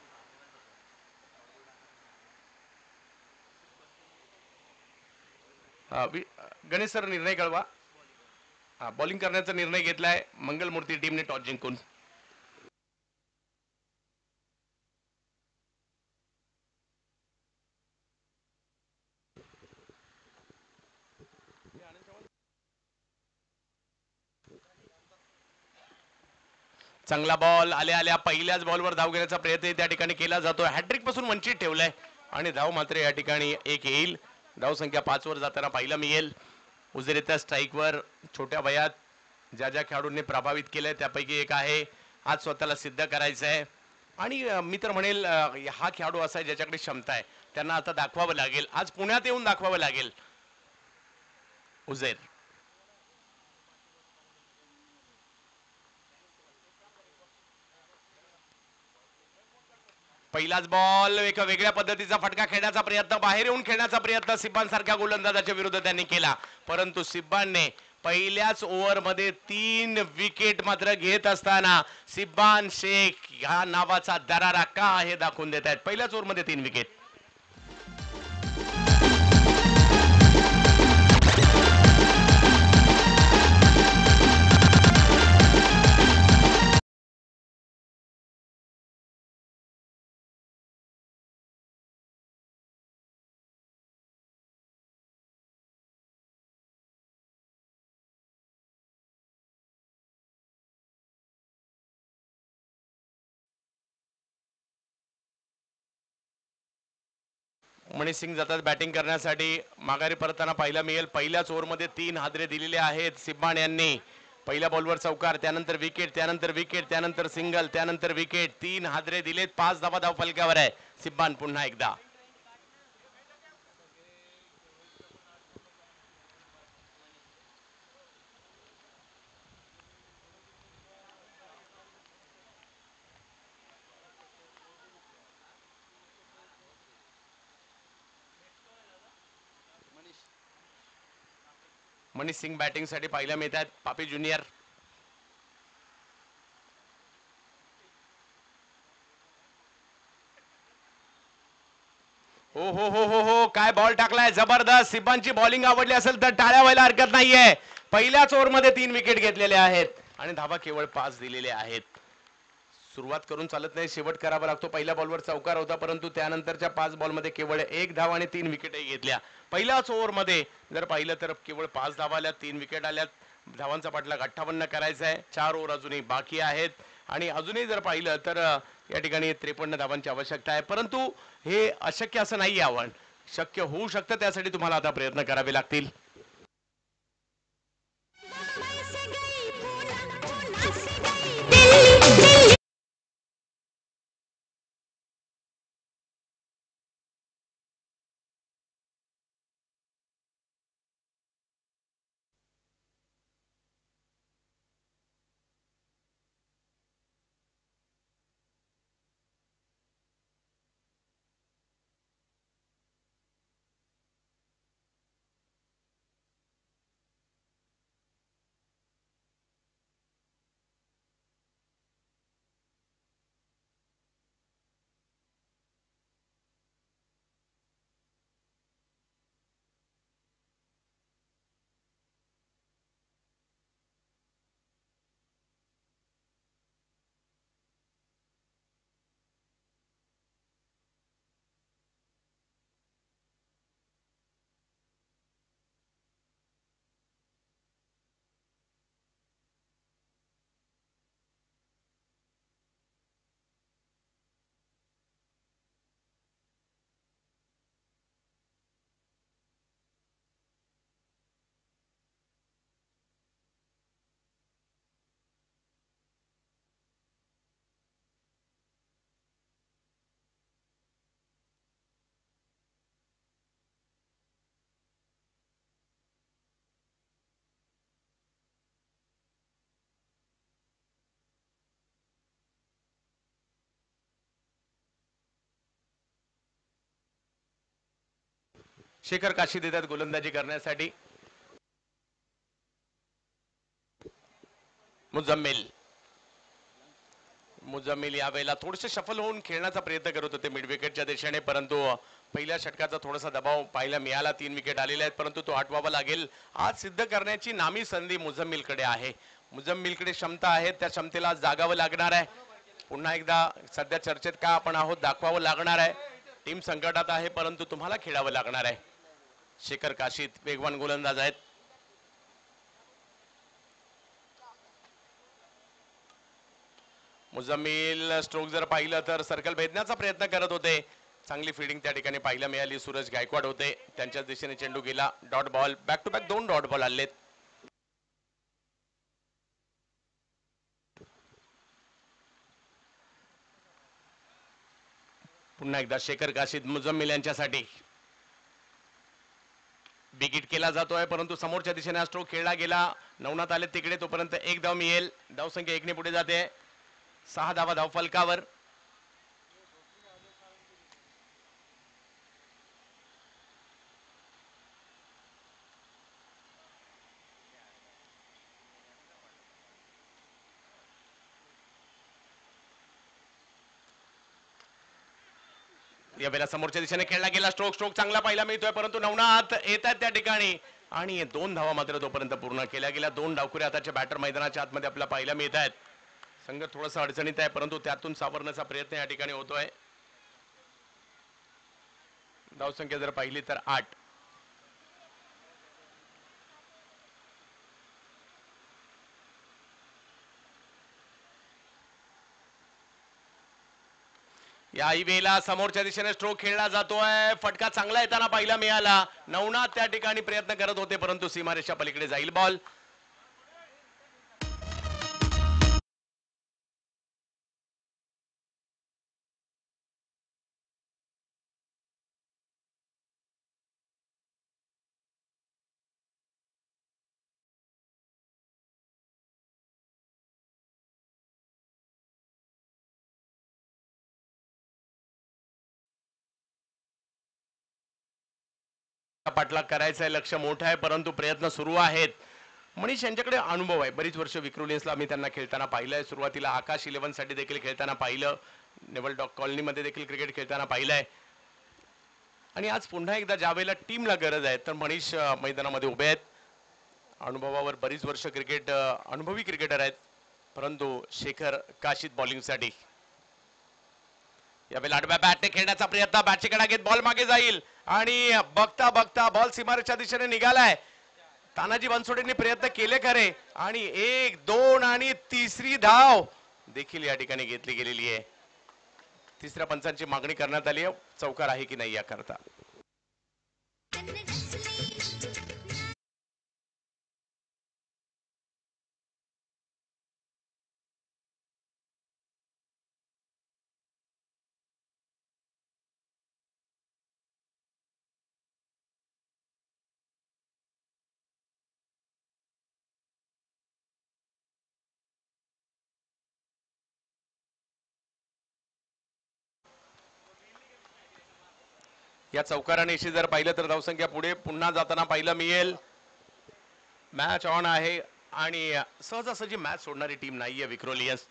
गणेश सर निर्णय कळवा. बॉलिंग करण्याचा निर्णय घेतलाय मंगलमूर्ती टीमने टॉस जिंकून. चांगला बॉल आल्या आल्या पहिल्याच बॉलवर धाव घेण्याचा प्रयत्न त्या ठिकाणी केला जातो. हॅट्रिक पासून वंचित ठेवलाय आणि धाव मात्र या ठिकाणी एक येईल. धाव संख्या 5 वर जाताना पाहायला मिळेल. उजरेत्या स्ट्राईकवर छोट्या वयात ज्या ज्या खेळाडूंनी प्रभावित केलंय त्यापैकी एक आहे. आज स्वतःला सिद्ध करायचं आहे आणि मी तर म्हणेल हा खेळाडू असा आहे ज्याच्याकडे क्षमता आहे. त्यांना आता दाखवावं लागेल. आज पुण्यात येऊन दाखवावं लागेल. उजेर पहिलाच बॉल एका वेगळ्या पद्धतीचा फटका खेळण्याचा प्रयत्न, बाहेर येऊन खेळण्याचा प्रयत्न सिब्बान सारख्या गोलंदाजाच्या विरुद्ध त्यांनी केला. परंतु सिब्बानने पहिल्याच ओव्हरमध्ये 3 विकेट मात्र घेत असताना सिब्बान शेख ह्या नावाचा दरारा का आहे दाखवून देत आहेत. पहिल्याच ओव्हरमध्ये 3 विकेट. मनीष सिंग जातात बॅटिंग करण्यासाठी. माघारी परतताना पाहायला मिळेल. पहिल्याच ओव्हरमध्ये 3 हादरे दिलेले आहेत सिब्बान यांनी. पहिल्या बॉलवर चौकार, त्यानंतर विकेट, त्यानंतर विकेट, त्यानंतर सिंगल, त्यानंतर विकेट. 3 हादरे दिलेत. 5 धावा धाव फलकावर आहे सिब्बान पुन्हा एकदा. मनीष सिंग बॅटिंगसाठी पाहायला मिळत आहेत. पापी ज्युनियर हो हो हो हो हो, काय बॉल टाकलाय जबरदस्त. सिब्बानची बॉलिंग आवडली असेल तर टाळ्या व्हायला हरकत नाहीये. पहिल्याच ओव्हरमध्ये 3 विकेट घेतलेले आहेत आणि धावा केवळ 5 दिलेले आहेत. सुरुवात करून चालत नाही, शेवट करावा लागतो. पहिल्या बॉलवर चौकार होता परंतु त्यानंतरच्या 5 बॉलमध्ये केवळ 1 धाव आणि 3 विकेटही घेतल्या. पहिल्याच ओव्हरमध्ये जर पाहिलं तर केवळ 5 धावा आल्या, 3 विकेट आल्यात. धावांचा पाठलाग 58 करायचा आहे. 4 ओव्हर अजूनही बाकी आहेत आणि अजूनही जर पाहिलं तर या ठिकाणी 53 धावांची आवश्यकता आहे. परंतु हे अशक्य असं नाही आव्हान, शक्य होऊ शकतं. त्यासाठी तुम्हाला आता प्रयत्न करावे लागतील. शेखर काशी देतात गोलंदाजी करण्यासाठी. मुजम्मिल यावेळेला थोडेसे शफल होऊन खेळण्याचा प्रयत्न करत होते मिड विकेटच्या दिशेने, परंतु पहिल्या षटकाचा थोडासा दबाव पाहायला मिळाला. 3 विकेट आलेले आहेत, परंतु तो हटवावा लागेल. आज सिद्ध करण्याची नामी संधी मुजम्मिलकडे आहे. मुजम्मिलकडे क्षमता आहे, त्या क्षमतेला जागावं लागणार आहे. पुन्हा एकदा सध्या चर्चेत का आपण आहोत दाखवावं लागणार आहे. टीम संकटात आहे, परंतु तुम्हाला खेळावं लागणार आहे. शेखर काशीद वेगवान गोलंदाज आहेत. मुजम्मिल स्ट्रोक जर पाहिलं तर सर्कल भेदण्याचा प्रयत्न करत होते. चांगली फिल्डिंग त्या ठिकाणी पाहायला मिळाली. सूरज गायकवाड होते, त्यांच्याच दिशेने चेंडू गेला. Dot ball, back to back 2 dot ball आलेत. पुन्हा एकदा शेखर काशीद मुजम्मिल यांच्यासाठी बिग हिट केला जातोय, परंतु समोरच्या दिशेने स्ट्रोक खेळला गेला. नवनाथ आले तिकडे, तोपर्यंत एक धाव मिळेल. धावसंख्या 1 ने पुढे जाते. 6 धावा धाव फलकावर. यावेळेला समोरच्या दिशेने खेळला गेला. स्ट्रोक चांगला पाहायला मिळतोय, परंतु नवनाथ येत आहेत त्या ठिकाणी आणि 2 धावा मात्र तोपर्यंत पूर्ण केल्या गेल्या. 2 डावखुरे आताच्या बॅटर मैदानाच्या आतमध्ये आपल्याला पाहायला मिळत आहेत. संघ थोडासा अडचणीत आहे, परंतु त्यातून सावरण्याचा प्रयत्न या ठिकाणी होतोय. धावसंख्या जर पाहिली तर 8. याही वेळेला समोरच्या दिशेने स्ट्रोक खेळला जातोय. फटका चांगला येताना पाहायला मिळाला. नवनाथ त्या ठिकाणी प्रयत्न करत होते, परंतु सीमारेषा पलीकडे जाईल बॉल. पाठलाग करायचा आहे, लक्ष मोठं आहे, परंतु प्रयत्न सुरू आहेत. मनीष यांच्याकडे अनुभव आहे. बरीच वर्ष विक्रोलियन्सला मी त्यांना खेळताना पाहिलंय. सुरुवातीला आकाश 11 साठी देखील खेळताना पाहिलं. नेवल डॉग कॉलनीमध्ये देखील क्रिकेट खेळताना पाहिलंय. आणि आज पुन्हा एकदा ज्यावेळेला टीमला गरज आहे तर मनीष मैदानामध्ये उभे आहेत. अनुभवावर बरीच वर्ष क्रिकेट अनुभवी क्रिकेटर आहेत, परंतु शेखर काशीद बॉलिंगसाठी यावेळेला आडव्या बॅटने खेळण्याचा प्रयत्न. बॅटची कडा घेत बॉल मागे जाईल आणि बघता बघता बॉल सीमारेच्या दिशेने निघालाय. तानाजी बनसोडेंनी प्रयत्न केले खरे आणि 1, 2 आणि तिसरी धाव देखील या ठिकाणी घेतली गेलेली आहे. तिसऱ्या पंचांची मागणी करण्यात आली आहे. चौकार आहे की नाही याकरता. या चौकारानेशी जर पाहिलं तर धावसंख्या पुढे पुन्हा जाताना पाहिलं मिळेल. मॅच ऑन आहे आणि सहजासहजी मॅच सोडणारी टीम नाहीये विक्रोलियन्स.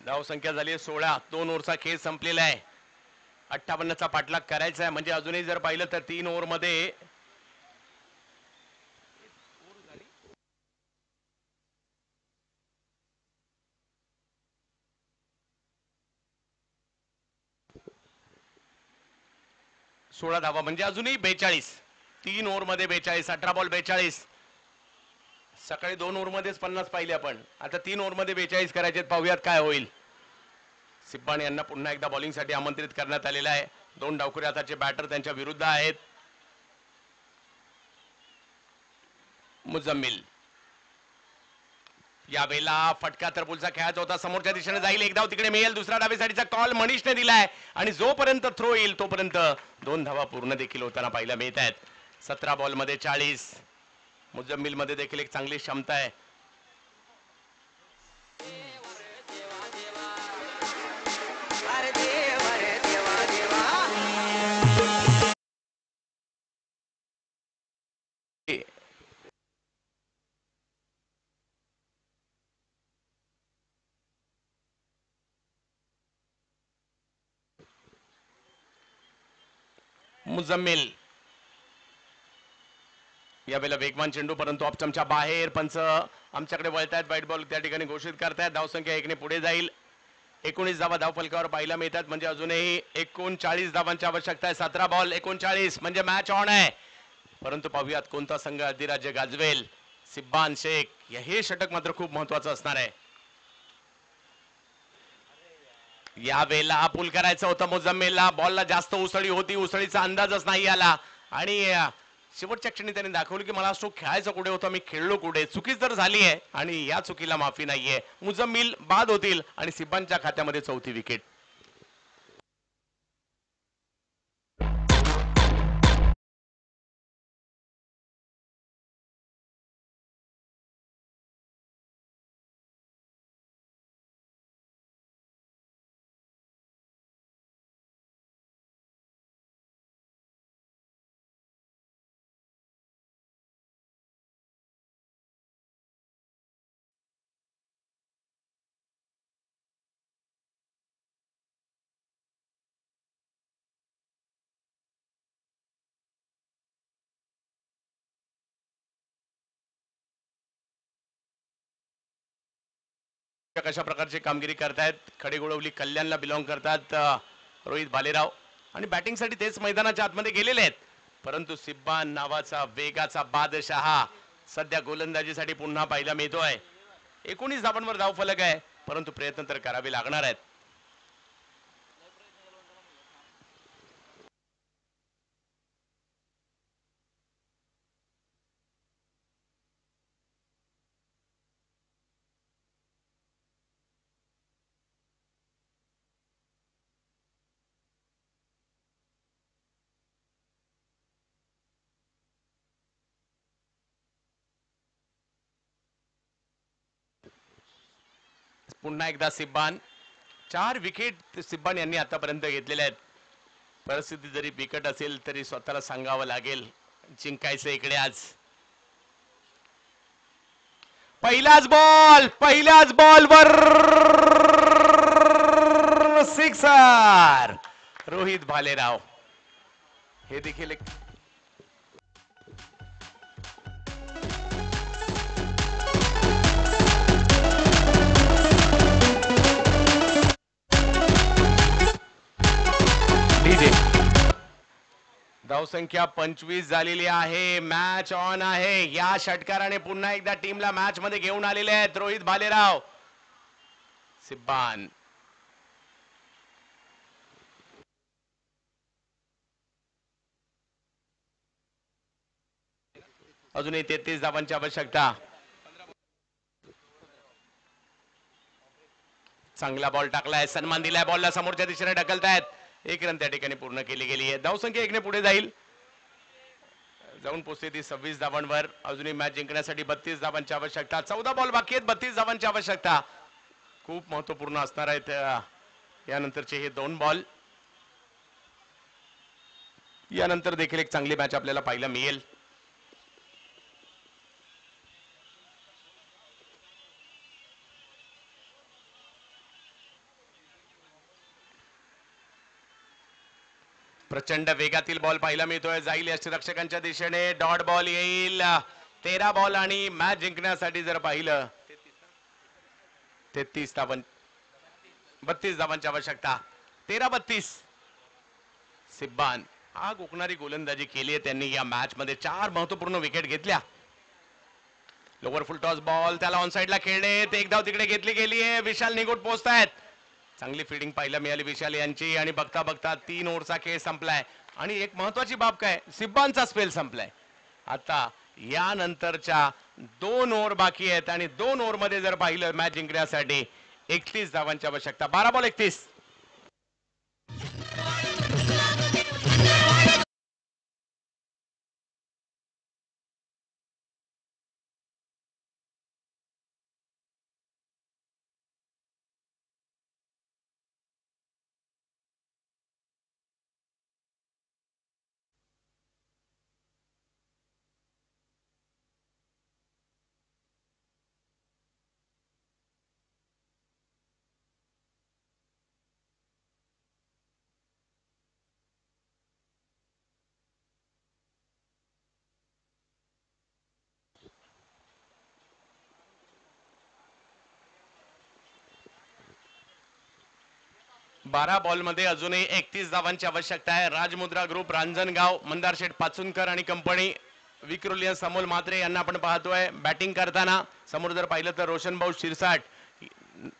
धावसंख्या झाली 16. 2 ओव्हरचा खेळ संपलेला आहे. 58चा पाठलाग करायचा आहे. म्हणजे अजूनही जर पाहिलं तर 3 ओव्हर मध्ये सोळा धावा म्हणजे अजूनही 42. 3 ओव्हर मध्ये 42. 18 बॉल 42. सकाळी 2 ओव्हर मध्येच 50 पाहिले आपण. आता 3 ओव्हर मध्ये 42 करायचे. पाहूयात काय होईल. सिब्बान यांना पुन्हा एकदा बॉलिंगसाठी आमंत्रित करण्यात आलेलं आहे. 2 डावखुरे आताचे बॅटर त्यांच्या विरुद्ध आहेत. मुजम्मिल यावेळेला फटका तर पुलचा खेळायचा होता. समोरच्या दिशेने जाईल. एक धाव तिकडे मिळेल. दुसरा डावीसाठीचा कॉल मनीषने दिलाय आणि जोपर्यंत थ्रो येईल तोपर्यंत 2 धावा पूर्ण देखील होताना पाहायला मिळत आहेत. 17 बॉल मध्ये 40. मुजम्मिल मध्ये देखील एक चांगली क्षमता आहे. मुझम्मिल यावेळेला वेगवान चेंडू परंतु ऑप्शनच्या बाहेर. पंच आमच्याकडे वळतायत. व्हाईट बॉल त्या ठिकाणी घोषित करतायत. धावसंख्या 1 ने पुढे जाईल. 19 धावा धावफलकावर पाहायला मिळतात म्हणजे अजूनही 39 धावांची आवश्यकता आहे. 17 बॉल 39 म्हणजे मॅच ऑन आहे. परंतु पाहूयात कोणता संघ अधिराज्य गाजवेल. सिब्बान शेख हे षटक मात्र खूप महत्वाचं असणार आहे. या वेळेला पूल करायचं होतं मुझम्मिलला. बॉलला जास्त उसळी होती. उसळीचा अंदाजच नाही आला आणि शेवटच्या क्षणी त्यांनी दाखवलं की मला स्ट्रोक खेळायचं कुठे होतं, मी खेळलो कुठे. चुकी तर झाली आहे आणि या चुकीला माफी नाहीये. मुझम्मिल बाद होतील आणि सिब्बानच्या खात्यामध्ये 4थी विकेट. कशा प्रकारची कामगिरी करतायत. खडेगोळवली कल्याणला बिलॉंग करतात रोहित भालेराव आणि बॅटिंगसाठी तेच मैदानाच्या आतमध्ये गेलेले आहेत. परंतु सिब्बान नावाचा वेगाचा बादशहा सध्या गोलंदाजीसाठी पुन्हा पाहायला मिळतोय. 19 धावांवर धावफलक आहे परंतु प्रयत्न तर करावे लागणार आहेत. पुन्हा एकदा सिब्बान. 4 विकेट सिब्बान यांनी आतापर्यंत घेतलेल्या आहेत. परिस्थिती जरी बिकट असेल तरी स्वतःला सांगावं लागेल जिंकायचं इकडे आज. पहिल्याच बॉलवर सिक्सर. रोहित भालेराव हे देखील एक धावसंख्या 25 झालेली आहे. मॅच ऑन आहे. या षटकाराने पुन्हा एकदा टीमला मॅच मध्ये घेऊन आलेले आहेत रोहित भालेराव. सिब्बान अजूनही 33 धावांची आवश्यकता. चांगला बॉल टाकलाय. सन्मान दिलाय बॉलला. समोरच्या दिशेने ढकलतायत. 1 रन त्या ठिकाणी पूर्ण केली गेली आहे. धावसंख्या 1 ने पुढे जाईल. जाऊन पोहोचते ती 26 धावांवर. अजूनही मॅच जिंकण्यासाठी 32 धावांची आवश्यकता. 14 बॉल बाकी आहेत. 32 धावांची आवश्यकता खूप महत्वपूर्ण असणार आहेत यानंतरचे हे 2 बॉल. यानंतर देखील एक चांगली मॅच आपल्याला पाहायला मिळेल. प्रचंड वेगातील बॉल पाहायला मिळतोय. जाईल यष्टीरक्षकांच्या दिशेने. डॉट बॉल येईल. 13 बॉल आणि मॅच जिंकण्यासाठी जर पाहिलं 32 धावांची आवश्यकता. 13-32. सिब्बान आग ओकणारी गोलंदाजी केली आहे त्यांनी या मॅच मध्ये. 4 महत्वपूर्ण विकेट घेतल्या. लोवर फुल टॉस बॉल त्याला ऑन साइडला खेळणे. एक धाव तिकडे घेतली गेली आहे. विशाल निगोट पोहोचतायत. चांगली फिल्डिंग पाहायला मिळाली विशाल यांची आणि बघता बघता 3 ओव्हरचा खेळ संपलाय. आणि एक महत्वाची बाब काय, सिब्बानचा स्पेल संपलाय. आता यानंतरच्या 2 ओव्हर बाकी आहेत आणि 2 ओव्हर मध्ये जर पाहिलं मॅच जिंकण्यासाठी 31 धावांची आवश्यकता. 12 बॉल 31. 12 बॉल मध्ये अजूनही 31 धावांची आवश्यकता आहे. राजमुद्रा ग्रुप, रांजणगाव, मंदार शेठ पाचुनकर आणि कंपनी, विक्रोलियन्स अमोल म्हात्रे यांना आपण पाहतोय बॅटिंग करताना. समोर जर पाहिलं तर रोशन भाऊ शिरसाट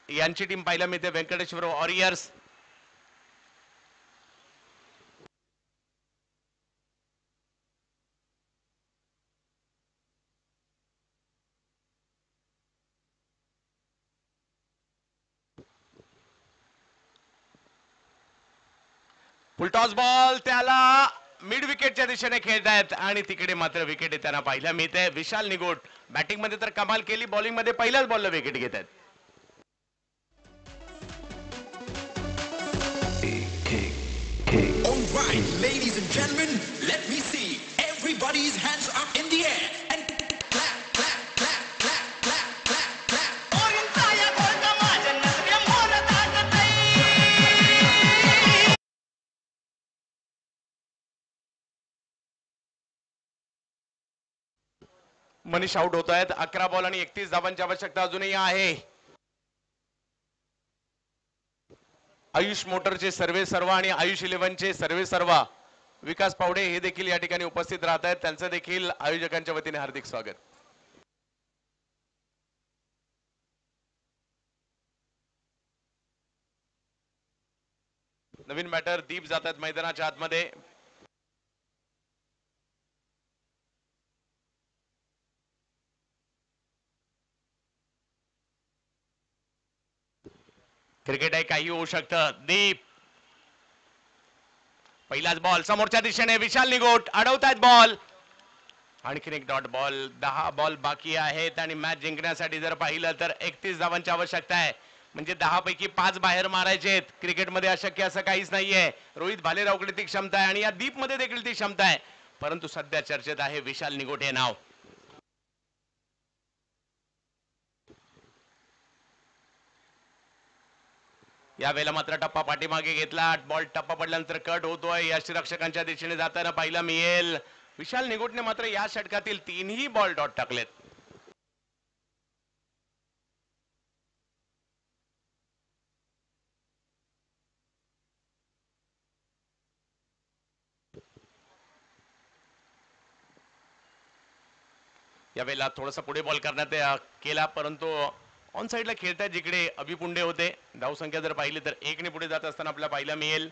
यांची टीम पाहायला मिळते, व्यंकटेश्वर वॉरियर्स. फुलटॉस बॉल त्याला मिड विकेटच्या दिशेने खेळतायत आणि तिकडे मात्र विकेट त्यांना पाहायला मिळते. विशाल निगोट बॅटिंग मध्ये तर कमाल केली, बॉलिंग मध्ये पहिल्याच बॉलला विकेट घेत आहेत. All right, ladies and gentlemen, let me see everybody's hands up in the air and clap, clap, clap, clap, clap, clap, clap. Orientaya golda माझ्या नसऱ्या मोर दागतई. मनीष आउट होत आहेत. 11 बॉल आणि 31 धावांची आवश्यकता अजूनही आहे. आयुष मोटरचे सर्वे सर्व आणि आयुष 11चे सर्वे सर्व विकास पावडे हे देखील या ठिकाणी उपस्थित राहत आहेत. त्यांचं देखील आयोजकांच्या वतीने हार्दिक स्वागत. नवीन बॅटर दीप जातात मैदानाच्या आतमध्ये. क्रिकेट आहे, काही होऊ शकतं. दीप पहिलाच बॉल समोरच्या दिशेने, विशाल निगोट अडवतायत बॉल. आणखीन एक डॉट बॉल. 10 बॉल बाकी आहेत आणि मॅच जिंकण्यासाठी जर पाहिलं तर 31 धावांची आवश्यकता आहे. म्हणजे 10 पैकी 5 बाहेर मारायचे आहेत. क्रिकेटमध्ये अशक्य असं काहीच नाहीये. रोहित भालेरावकडे ती क्षमता आहे आणि या दीप मध्ये देखील ती क्षमता आहे, परंतु सध्या चर्चेत आहे विशाल निगोट हे नाव. यावेळेला मात्र टप्पा पाठीमागे घेतला. बॉल टप्पा पडल्यानंतर कट होतोय. यष्टीरक्षकांच्या दिशेने जाताना पाहायला मिळेल. विशाल निगोटने मात्र या षटकातील 3ही बॉल डॉट टाकलेत. यावेळेला थोडासा पुढे बॉल करण्यात केला, परंतु ऑन साइडला खेळतायत जिकडे अभिपुंडे होते. धावसंख्या जर पाहिली तर 1 पुढे जात असताना आपल्याला पाहायला मिळेल.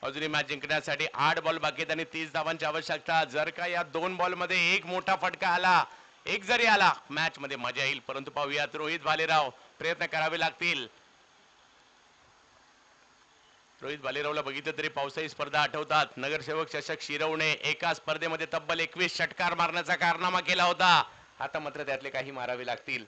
अजूनही मॅच जिंकण्यासाठी 8 बॉल बाकी आहेत आणि 30 धावांची आवश्यकता. जर का या 2 बॉल मध्ये एक मोठा फटका आला, एक जरी आला, मॅच मध्ये मजा येईल. परंतु पाहूयात रोहित भालेराव प्रयत्न करावे लागतील. रोहित भालेरावला बघितलं तरी पावसाळी स्पर्धा आठवतात. नगरसेवक चषक शिरवणे, एका स्पर्धेमध्ये तब्बल 21 षटकार मारण्याचा कारनामा केला होता. आता मात्र त्यातले काही मारावे लागतील.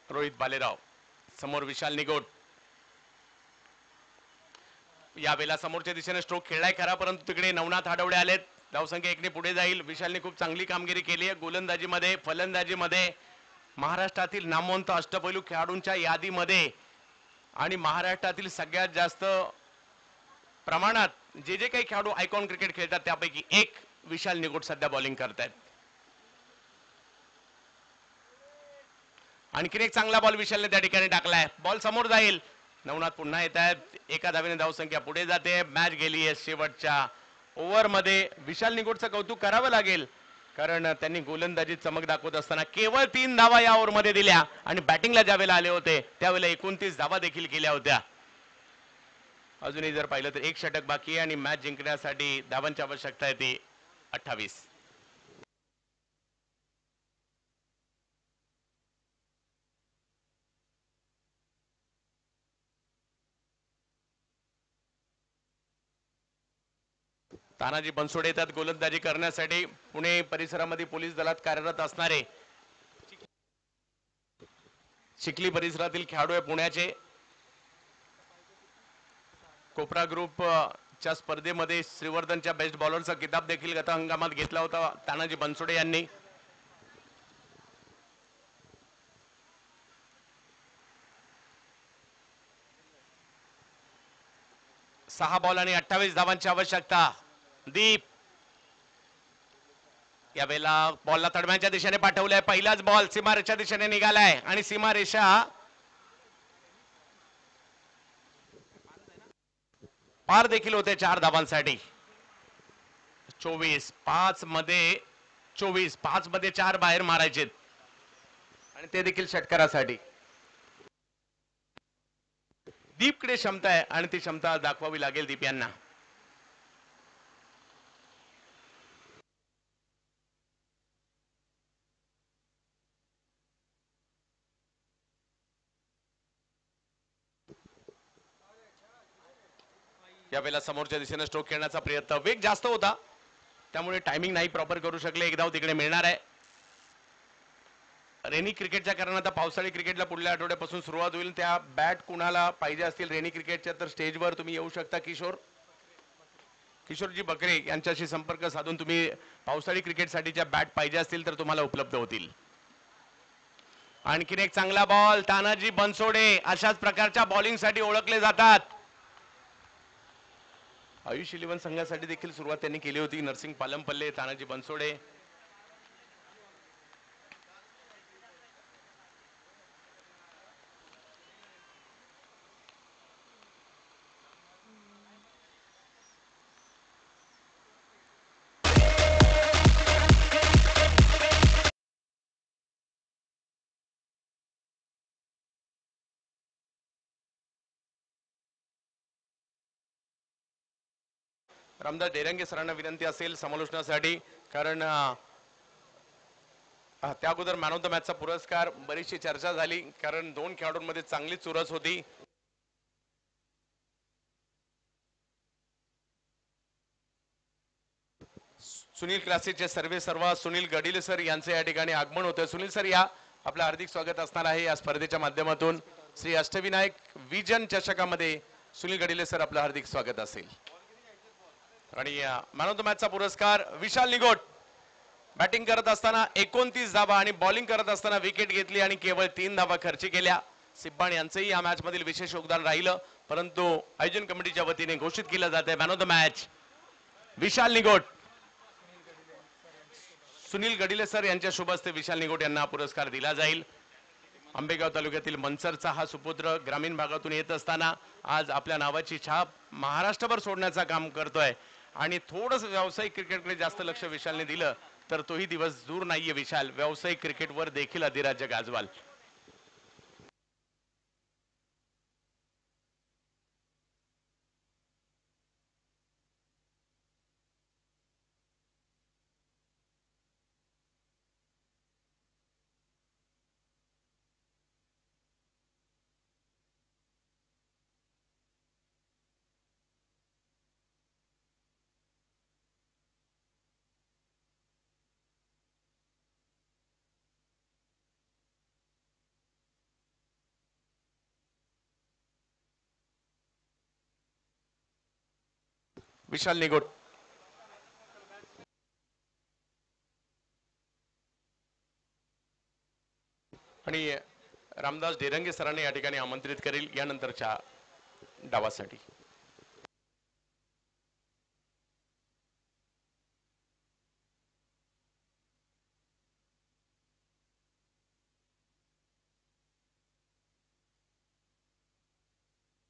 रोहित भालेराव समोर विशाल निगोट. यावेळेला समोरच्या दिशेने स्ट्रोक खेळलाय खरा, परंतु तिकडे नवनाथ आठवडे आलेत. धावसंख्या 1 पुढे जाईल. विशालने खूप चांगली कामगिरी केली आहे गोलंदाजीमध्ये, फलंदाजीमध्ये. महाराष्ट्रातील नामवंत अष्टपैलू खेळाडूंच्या यादीमध्ये आणि महाराष्ट्रातील सगळ्यात जास्त प्रमाणात जे जे काही खेळाडू आयकॉन क्रिकेट खेळतात त्यापैकी एक विशाल निगोट सध्या बॉलिंग करतायत. आणखीन एक चांगला बॉल विशालने त्या ठिकाणी टाकलाय. बॉल समोर जाईल. नवनाथ पुन्हा येत आहेत. एका धावेने धावसंख्या पुढे जाते. मॅच गेली आहे शेवटच्या ओव्हर मध्ये. विशाल निगोटचं कौतुक करावं लागेल, कारण त्यांनी गोलंदाजीत चमक दाखवत असताना केवळ 3 धावा या ओव्हर मध्ये दिल्या आणि बॅटिंगला ज्यावेळेला आले होते त्यावेळेला 29 धावा देखील केल्या होत्या. अजूनही जर पाहिलं तर एक षटक बाकी आहे आणि मॅच जिंकण्यासाठी धावांची आवश्यकता आहे ती 28. तानाजी बनसोडे येतात गोलंदाजी करण्यासाठी. पुणे परिसरामध्ये पोलीस दलात कार्यरत असणारे चिखली परिसरातील खेळाडू आहे पुण्याचे. कोपरा ग्रुप च्या स्पर्धेमध्ये श्रीवर्धनच्या बेस्ट बॉलरचा किताब देखील गत हंगामात घेतला होता तानाजी बनसोडे यांनी. 6 बॉल आणि 28 धावांची आवश्यकता. दीप यावेळेला बॉलला तडम्याच्या दिशेने पाठवलाय. पहिलाच बॉल सीमारेषेच्या दिशेने निघालाय आणि सीमारेषा पार देखील होते 4 धावांसाठी. 24-5 मध्ये 24-5 मध्ये 4 बाहेर मारायचे आणि ते देखील षटकारासाठी. दीपकडे क्षमता आहे आणि ती क्षमता दाखवावी लागेल दीप यांना. यावेळेला समोरच्या दिशेने स्ट्रोक खेळण्याचा प्रयत्न, वेग जास्त होता त्यामुळे टायमिंग नाही प्रॉपर करू शकले. एक धाव तिकडे मिळणार आहे. रेनी क्रिकेटच्या कारण आता पावसाळी क्रिकेटला पुढल्या आठवड्यापासून सुरुवात होईल. त्या बॅट कुणाला पाहिजे असतील रेनी क्रिकेटच्या तर स्टेजवर तुम्ही येऊ शकता. किशोरजी बकरे यांच्याशी संपर्क साधून तुम्ही पावसाळी क्रिकेटसाठीच्या बॅट पाहिजे असतील तर तुम्हाला उपलब्ध होतील. आणखीन एक चांगला बॉल. तानाजी बनसोडे अशाच प्रकारच्या बॉलिंगसाठी ओळखले जातात. आयुष 11 संघासाठी देखील सुरुवात त्यांनी केली होती. नरसिंग पालमपल्ले, तानाजी बनसोडे. रामदास डेरंगे सरांना विनंती असेल समालोचनासाठी, कारण त्या अगोदर मॅन ऑफ द मॅचचा पुरस्कार बरीचशी चर्चा झाली कारण 2 खेळाडूंमध्ये चांगली चुरस होती. सुनील क्लासेसचे सर्वा सुनील गडिले सर यांचे या ठिकाणी आगमन होते. सुनील सर या, आपलं हार्दिक स्वागत असणार आहे या स्पर्धेच्या माध्यमातून. श्री अष्टविनायक विजन चषकामध्ये सुनील गडिले सर आपलं हार्दिक स्वागत असेल. आणि मॅन ऑफ द मॅचचा पुरस्कार विशाल निगोट. बॅटिंग करत असताना 29 धावा आणि बॉलिंग करत असताना विकेट घेतली आणि केवळ 3 धावा खर्च केल्या. सिब्बाण यांचंही या मॅच मधील विशेष योगदान राहिलं, परंतु आयोजन कमिटीच्या वतीने घोषित केलं जाते man of the match Vishal Nigot. Sunil Gadile sir यांच्या शुभ हस्ते विशाल निगोट यांना पुरस्कार दिला जाईल. आंबेगाव तालुक्यातील मनसरचा हा सुपुत्र ग्रामीण भागातून येत असताना आज आपल्या नावाची छाप महाराष्ट्रभर सोडण्याचं काम करतोय आणि थोडंसं व्यावसायिक क्रिकेटकडे जास्त लक्ष विशालने दिलं तर तोही दिवस दूर नाहीये. विशाल व्यावसायिक क्रिकेटवर देखील अधिराज्य गाजवाल. विशाल निगोट. आणि रामदास डेरंगे सरांनी या ठिकाणी आमंत्रित करेल यानंतरच्या डावासाठी.